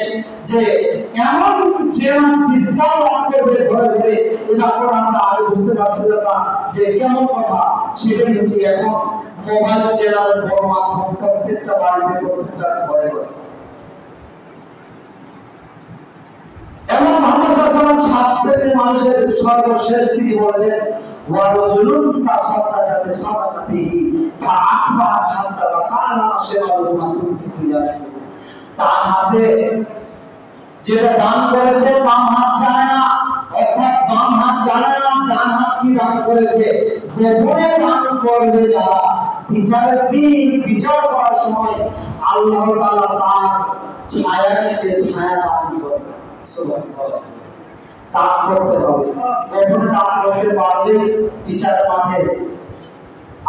S2: যে এমন জেনা বিস্তার আমাকে বের করে ধরে, এটা করে আমরা আগে বুঝতে পারছিলাম না যে কেমন কথা। সেটাই হচ্ছে এখন মোবাইল জেনার বড় মাধ্যম, প্রত্যেকটা বাড়িতে প্রত্যেকটা ঘরে ঘরে। এবং মুহাম্মদ সাল্লাল্লাহু আলাইহি ওয়াসাল্লাম 7 শ্রেণীর মানুষের সর্বশেষ তিনি বলেছেন, ওয়ারাজুলুন তাসাদ্দাকা বিসাদাকাতিহি ফাআফা হাত্তা তাআলা শিরালু মা তুনফিকু ইয়ামিনু, তার হাতে যেটা দান করেছে বাম হাত জানে না, অর্থাৎ বাম হাত জানে না ডান হাত কি দান করেছে। গোপনে দান করবে যারা, বিচারের দিন বিচার করার সময় আল্লাহ তাআলা তার ছায়ার নিচে ছায়া দান করবে। সুবহানাল্লাহ। দান করতে হবে, গোপনে দান করতে পারলে বিচার মাঠে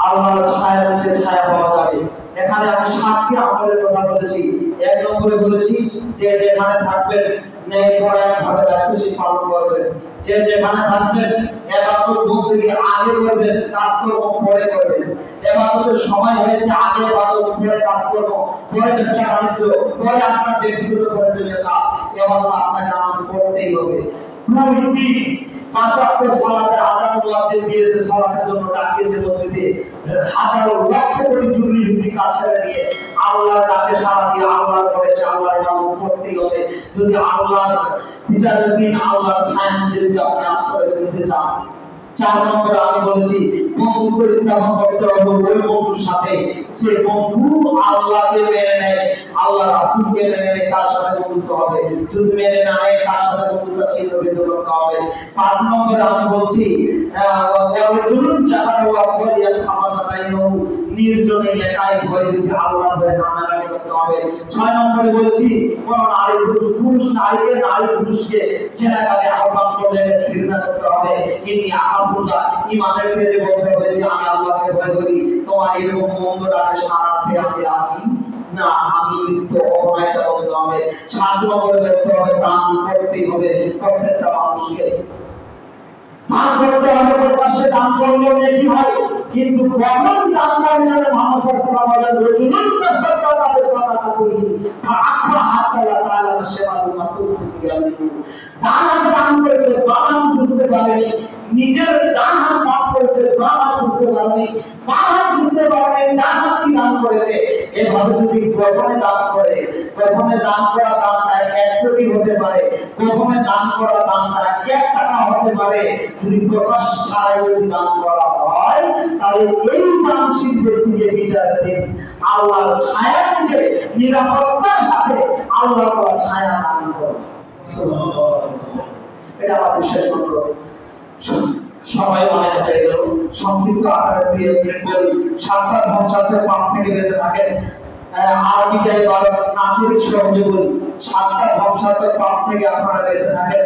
S2: আল্লাহর ছায়ার নিচে ছায়া পাওয়া যাবে। এখানে আমি 7টি আমলের কথা বলেছি। 1 নম্বরে বলেছি যে যেখানে থাকবেন ন্যায় পরায়ণ ভাবে দায়িত্বশীল পালন করবেন, যে যেখানে থাকবেন ইবাদত বলতে গিয়ে আগে করবেন, কাজকর্ম পরে করবেন। ইবাদতের সময় হয়েছে আগে ইবাদত, পরে কাজকর্ম, পরে ব্যবসা বাণিজ্য, পরে আপনার ব্যক্তিগত প্রয়োজনীয় কাজ। ইবাদত আপনাকে আমাকে করতেই হবে। 5 ওয়াক্ত সালাতের আযান মুয়াজ্জিন দিয়েছে, সালাতের জন্য ডাকিয়েছে মসজিদে, হাজারো লক্ষ কোটি জরুরি ভিত্তিক কাজ ছেড়ে দিয়ে আল্লাহর ডাকে সাড়া দিয়ে আল্লাহর করেছে, আল্লাহর ইবাদত
S1: করতেই হবে যদি আল্লাহর বিচারের দিন আল্লাহর ছায়া নিচে যদি আপনি আশ্রয় নিতে চান। 4 নম্বরে আমি বলেছি বন্ধুত্ব স্থাপন করতে হবে ওই বন্ধুর সাথে যে বন্ধু আল্লাহকে মেনে নেয়, আল্লাহ রাসূলকে মেনে নেয়, তার সাথে বন্ধুত্ব হবে। যদি মেনে না নেয় তার সাথে বন্ধুত্ব ছিন্ন ভিন্ন করতে হবে। 5 নম্বরে আমি বলছি ওয়ারজুলুন জাহারা ওয়ালিয়াল আমাদাতাইনু নির্জনে একাই ভয়ে যদি আল্লাহর ভয়ে কান্নাকাটি করতে হবে। 6 নম্বরে বলছি কোন নারী পুরুষ নারীকে নারী পুরুষকে জেনা কাজে আহ্বান করলে ঘৃণা করতে হবে। ইনি আব্দুল্লাহ ইমানের পেজে বলতে হবে যে আমি আল্লাহকে ভয় করি, তোমার এরকম মন্দ ডাকে সারাতে আমি রাজি না, আমি লিপ্ত অপরাধটা বলতে হবে। 7 নম্বরে বলতে হবে দান করতেই হবে প্রত্যেকটা মানুষকে। দান করতে হবে, প্রকাশ্যে দান করলেও নেকি হয়, কিন্তু কখন দান করতে হবে মুহাম্মদ সাল্লাল্লাহু আলাইহি ওয়াসাল্লাম বলেন রজুলুন তাসাদ্দাকা বিসাদাকাতিহি ফাআকবা হাত্তা লা তাআলা শামালু মাতুবিহি ইয়ামিনু। দান দান করেছে দান বুঝতে পারেনি, নিজের দান দান করেছে দান বুঝতে পারেনি, দান বুঝতে পারেনি দান কি দান করেছে। এভাবে যদি গোপনে দান করে, গোপনে দান করা দানটা 1 কোটি হতে পারে, গোপনে দান করা দানটা 1 টাকা হতে পারে। যদি প্রকাশ ছাড়াই যদি দান করা হয় তাহলে এই দানশীল ব্যক্তিকে বিচার দিন আল্লাহর ছায়া নিচে নিরাপত্তার সাথে আল্লাহর ছায়া দান করবে। সুবহানাল্লাহ, এটা আমার বিশ্বাস করতে হবে। সবাই অনেক হয়ে গেল, সংক্ষিপ্ত আকারে দিয়ে বলি 7টা ধ্বংসাত্মক পাপ থেকে বেঁচে থাকেন। আরবিটাই আন্তরিক সহজে বলি 7টা ধ্বংসাত্মক পাপ থেকে আপনারা বেঁচে থাকেন।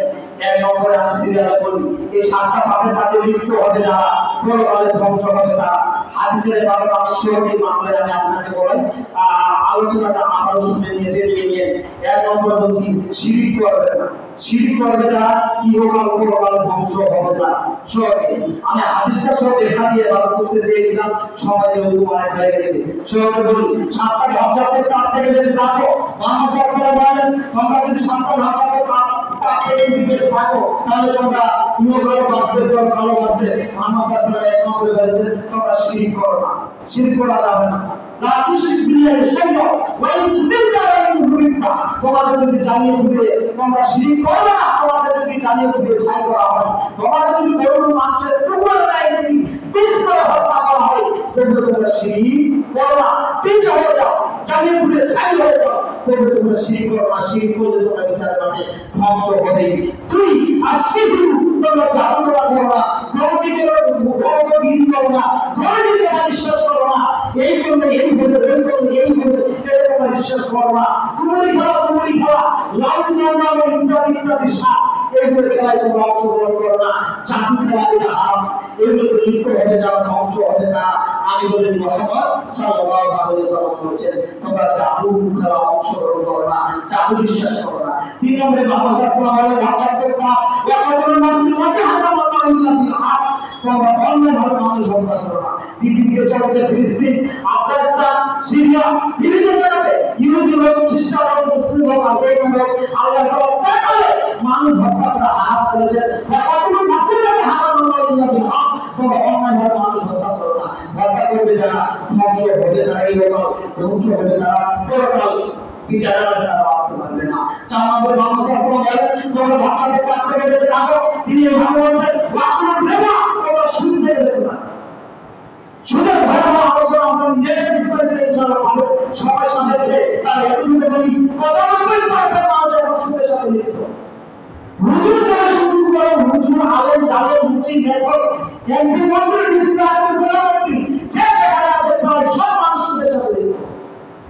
S1: 1 নম্বরে আমি সিরিয়ালে বলি এই 7টা পাপের কাছে লিপ্ত হবে যারা পরকালে ধ্বংস হবে তারা। হাদিসের ব্যাপারে আমি সহজে মামলায় আমি আপনাকে বলাই আলোচনাটা আমার শুনে নিয়ে 1 নম্বরে বলছি শিরক করবে না, শিরক করবে যারা ইহকাল পরকাল ধ্বংস হবে তারা। সহজে আমি হাদিসটা সব দেখা দিয়ে বার করতে চেয়েছিলাম, সময় যেহেতু অনেক হয়ে গেছে সহজে বলি 7টা ধ্বংসাত্মক পাপ থেকে বেঁচে থাকো। মুহাম্মদ সাল্লাল্লাহু আলাইহি ওয়াসাল্লাম বলেন তোমরা যদি 7টা ধ্বংসাত্মক পাপ থেকে বেঁচে থাকো তাহলে তোমরা ইহকালে বাঁচবে পরকালে বাঁচবে। মুহাম্মদ সাল্লাল্লাহু আলাইহি ওয়াসাল্লাম 1 নম্বরে বলেছেন তোমরা শিরক করো না, শিরক করা যাবে না। লা তুশরিক বিল্লাহি শাইআ ওয়া ইন কুতিলতা ওয়া ইন হুরিতা, তোমাদের যদি জানিয়ে ভুলে তোমরা শিরক করো না, তোমাদের যদি জানিয়ে ভুলে ছাই করা হয়, তোমাদের যদি গরুর মাংসের টুকরো গায়ে যদি পিস করে হত্যা করা হয় তবে তোমরা শিরক করো না, পিছ হয়ে যাও, জানিয়ে ভুলে ছাই হয়ে যাও, তবে তোমরা শিরক করো না। শিরক করলে তোমরা বিচার মানে ধ্বংস হবে। 2 আশিরু তোমরা জাদু করো না, গরুকে করো না, গরুকে বিশ্বাস করো না, এই করলে এই হবে, এই করলে এই হবে, এটা তোমরা বিশ্বাস করো না। তুমি খেলা লাউ ইত্যাদি সাপ এগুলো খেলায় তোমরা অংশগ্রহণ করো না। জাদু খেলা এটা হারাম, এগুলোতে লিপ্ত হবে যারা ধ্বংস হবে না। আমি বলি মুহাম্মদ সাল্লাল্লাহু আলাইহি ওয়াসাল্লাম বলেছেন তোমরা জাদু খেলা অংশগ্রহণ করো না, জাদু বিশ্বাস করো না। 3 নম্বরে মুহাম্মদ সাল্লাল্লাহু আলাইহি ওয়াসাল্লাম তোমরা অন্যভাবে মানুষ হত্যা করো না। পৃথিবীতে চলছে ফিলিস্তিন, আফগানিস্তান, সিরিয়া, বিভিন্ন জায়গাতে ইহুদি হোক, খ্রিস্টান হোক, মুসলিম হোক, আফগান হোক, আল্লাহ তাআলা করে মানুষ হত্যা করা হারাম করেছেন। কতগুলো বাচ্চাদেরকে হারাম করলেন না, তোমরা অন্যভাবে মানুষ হত্যা করো না। হত্যা করবে যারা ধ্বংস হবে তারা এই লোকাল, ধ্বংস হবে তারা পরকাল বিচারের তারা আসতে পারবে না। 4 নম্বরে মুহাম্মদ সাল্লাল্লাহু আলাইহি ওয়াসাল্লাম তোমরা বাচ্চাদের কাছ থেকে বেঁচে থাকো। তিনি এভাবে বলছেন ওয়াকুলুর রিবা, তোমরা সুদ থেকে বেঁচে থাকো। সুদের ভয়াবহ আলোচনা আমরা নেটে বিস্তারিত ইনশাআল্লাহ পাবো। সবাই সামনে থেকে তার এতটুকু বলি 95% মানুষ এখন সুদের সাথে লিপ্ত। হুজুর থেকে শুরু করে হুজুর, আলেম, জালেম, মুচি, মেথড, এমপি মন্ত্রী, ডিসকাস, গোলামী যে যেখানে আছে প্রায় সব মানুষ সুদের সাথে লিপ্ত।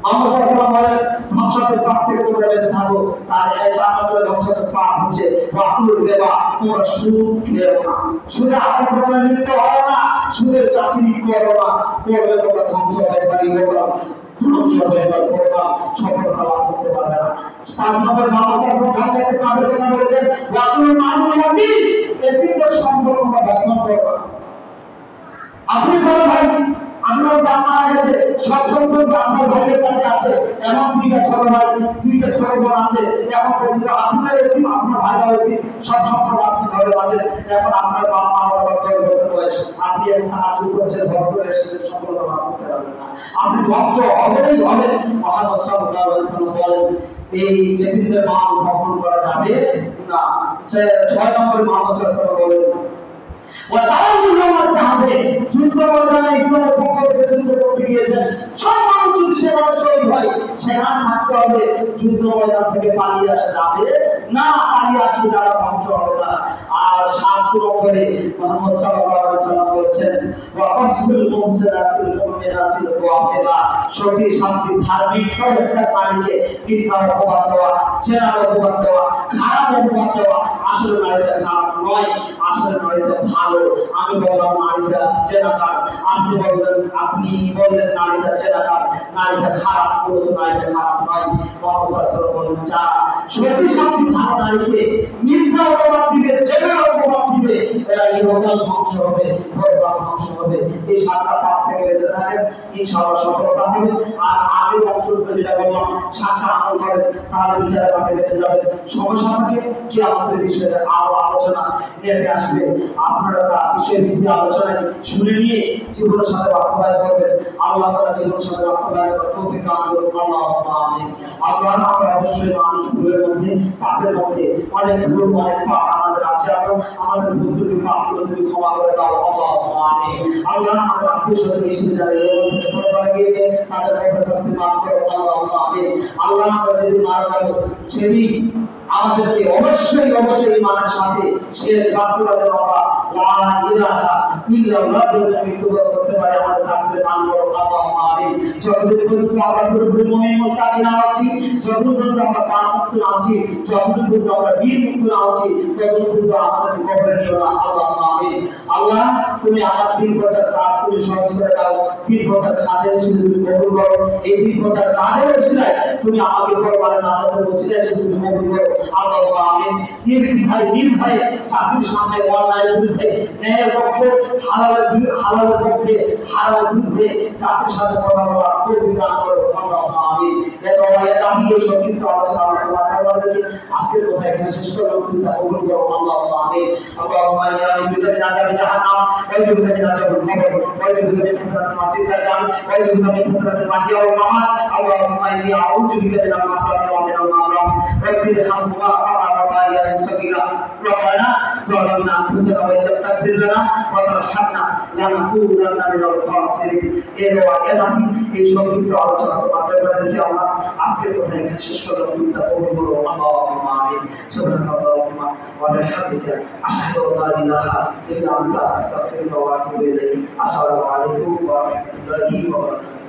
S1: মুহাম্মদ সাল্লাল্লাহু আলাইহি ওয়াসাল্লাম বলেন ধ্বংসের পাপ থেকে তোমরা বেঁচে থাকো। তার এই 4 নম্বরে ধ্বংসের পাপ হচ্ছে ওয়াকুলুর রিবা, তোমরা সুদ খেও না, সুদে আদায় করে লিপ্ত হও না, সুদের চাকরি করো না, করলে তোমরা ধ্বংস হয়ে পারি হোক ধ্বংস হয়ে পারে পরকাল সফলতা লাভ করতে পারবে না। 5 নম্বরে মুহাম্মদ সাল্লাল্লাহু আলাইহি ওয়াসাল্লাম পাপের কথা বলেছেন ওয়াকুলুল মা'রুফি, এতিমদের সম্পর্ক তোমরা বন্ধন করো না। আপনি বলেন ভাই
S2: আপনার বাবা মারা গেছে, সব সম্পর্ক আপনার ভাইয়ের কাছে আছে, এমন দুইটা ছোট ভাই, দুইটা ছোট বোন আছে, এখন পর্যন্ত আপনার এতিম, আপনার ভাইরা এতিম, সব সম্পর্ক আপনি ধরে আছেন। এখন আপনার বাবা মা 10 বছর বয়স, আপনি এখন তাহাজ্জুদ করছেন, ভক্ত এসেছেন, সফলতা লাভ করতে পারবেন না। আপনি ভক্ত হবেই হবেন। মুহাম্মদ সাল্লাল্লাহু আলাইহি ওয়াসাল্লাম বলেন এই এতিমদের মাল ভক্ষণ করা যাবে না। 6 নম্বরে মুহাম্মদ সাল্লাল্লাহু আলাইহি ওয়াসাল্লাম বলেন যুদ্ধ ময়দানে ইসলামের পক্ষ থেকে যুদ্ধ করতে গিয়েছেন, সব মানুষ যদি সেখানে শহীদ হয়, সেখানে থাকতে হবে। যুদ্ধ ময়দান থেকে পালিয়ে আসা যাবে না, পালিয়ে আসলে যারা ধ্বংস হবে না। আর 7 নম্বরে মুহাম্মদ সাল্লাল্লাহু আলাইহি ওয়াসাল্লাম বলেছেন ওয়া আসবিল মুহসিনাতিল মুমিনাতিল ওয়াফিলা, সতী শান্তি ধার্মিক পরিষ্কার নারীকে মিথ্যা অপবাদ দেওয়া, জেনার অপবাদ দেওয়া, খারাপ অপবাদ দেওয়া, আসলে নারীটা খারাপ নয়, আসলে নারীটা ভালো। আমি বললাম নারীটা জেনাকার, আপনি বললেন নারীটা জেনাকার, নারীটা খারাপ, বলতো নারীটা খারাপ নয়। মুহাম্মদ সাল্লাল্লাহু আলাইহি ওয়াসাল্লাম বলেন যা সতী শান্তি ভালো নারীকে মিথ্যা অপবাদ দিবে, জেনার অপবাদ দিবে, এরা ইহকাল ধ্বংস হবে, পরকাল ধ্বংস হবে। এই 7টা পাপ থেকে বেঁচে থাকেন, ইনশাআল্লাহ সফলতা হবে। আর আগে বংশরূপে যেটা বললাম 7টা আমল করেন, তাহলে বিচারে পাকে বেঁচে যাবেন। সমস্যা থাকে কি আমাদের বিষয়ে আরো আলোচনা নেটে আসবে, আপনারা তার বিষয়ে বিভিন্ন আলোচনায় শুনে নিয়ে জীবনের সাথে বাস্তবায়ন করবেন। আল্লাহ তাআলা জীবনের সাথে বাস্তবায়ন করার তৌফিক দান করুন। আল্লাহুম্মা আমিন। আল্লাহ আমরা অবশ্যই মানুষ ভুলের মধ্যে, পাপের মধ্যে অনেক ভুল, অনেক পাপ আমাদের আছে। আমাদের ভুলগুলো পাপগুলো তুমি ক্ষমা করে দাও। আল্লাহুম্মা আমিন। আল্লাহ আমাদের আত্মীয়-স্বজন হিসেবে যারা এই থেকে পরকালে গিয়েছে, তাদের কবর শাস্তি মাফ করো। আল্লাহুম্মা আমিন। আল্লাহ আমরা যেদিন মারা যাব, সেদিন আমাদেরকে অবশ্যই ইমানের সাথে সে বাক্যটা যেন আমরা লা ইলাহা ইল্লাল্লাহ বলে মৃত্যুবরণ করতে পারি, আমাদের তাকদীরে দান করো। আল্লাহুম্মা আমিন। যতদিন পর্যন্ত আমরা পুরোপুরি মুমিন মুত্তাকি না হচ্ছি, যতদিন পর্যন্ত আমরা পাপ মুক্ত না হচ্ছি, যতদিন পর্যন্ত আমরা বীর মুক্ত না হচ্ছি, ততদিন পর্যন্ত আমাদেরকে কবরে নিও না। আল্লাহুম্মা আমিন। আল্লাহ তুমি আমার 3 বছর কাজ করে সহজ করে দাও, 3 বছর কাজের হিসেবে তুমি কবুল করো। এই 3 বছর কাজের ওসিলায় তুমি আমাকে পরকালে নাজাতের ওসিলায় তুমি কবুল করো। আল্লাহুম্মা আমিন। নির্ভয়ে চাকরির সামনে অন্যায়ের বিরুদ্ধে, ন্যায়ের পক্ষে, হালালের পক্ষে, হারামের বিরুদ্ধে চাকরির সাথে কথা বলার তৌফিক দান করো। আল্লাহুম্মা আমিন। আমি এই সংক্ষিপ্ত আলোচনা আজকের কথা এখানে শেষ করলাম, তুমি তা কবুল করো। আল্লাহুম্মা আমিন। আল্লাহুম্মা ইয়া রাব্বি নাজাবি জাহান্নাম ওয়া ইয়া নাজাবুল কবর ওয়া ইয়া ফিতরাতুল মাসিহ দাজ্জাল ওয়া ইয়া ফিতরাতুল মাহইয়া ওয়াল মামাত। আল্লাহুম্মা ইন্নী আউযু বিকা মিনাল মাসাইব ওয়া মিনাল মারাম। ربنا ارحمهما كما ربياني صغيرا. ربنا ظلمنا انفسنا وان لم تغفر لنا وترحمنا لنكونن من الخاسرين. এই সংক্ষিপ্ত আলোচনা তোমাদের রেখে আমরা আজকের কথা এখানে শেষ করলাম, তুমি তা কবুল করো। আল্লাহুম্মা আমিন। সুবহানাল্লাহুম্মা ওয়া বিহামদিকা আশহাদু আল্লা ইলাহা ইল্লা আনতা আস্তাগফিরুকা ওয়া আতুবু ইলাইক। আসসালামু আলাইকুম ওয়া রাহমাতুল্লাহি ওয়া বারাকাতুহু।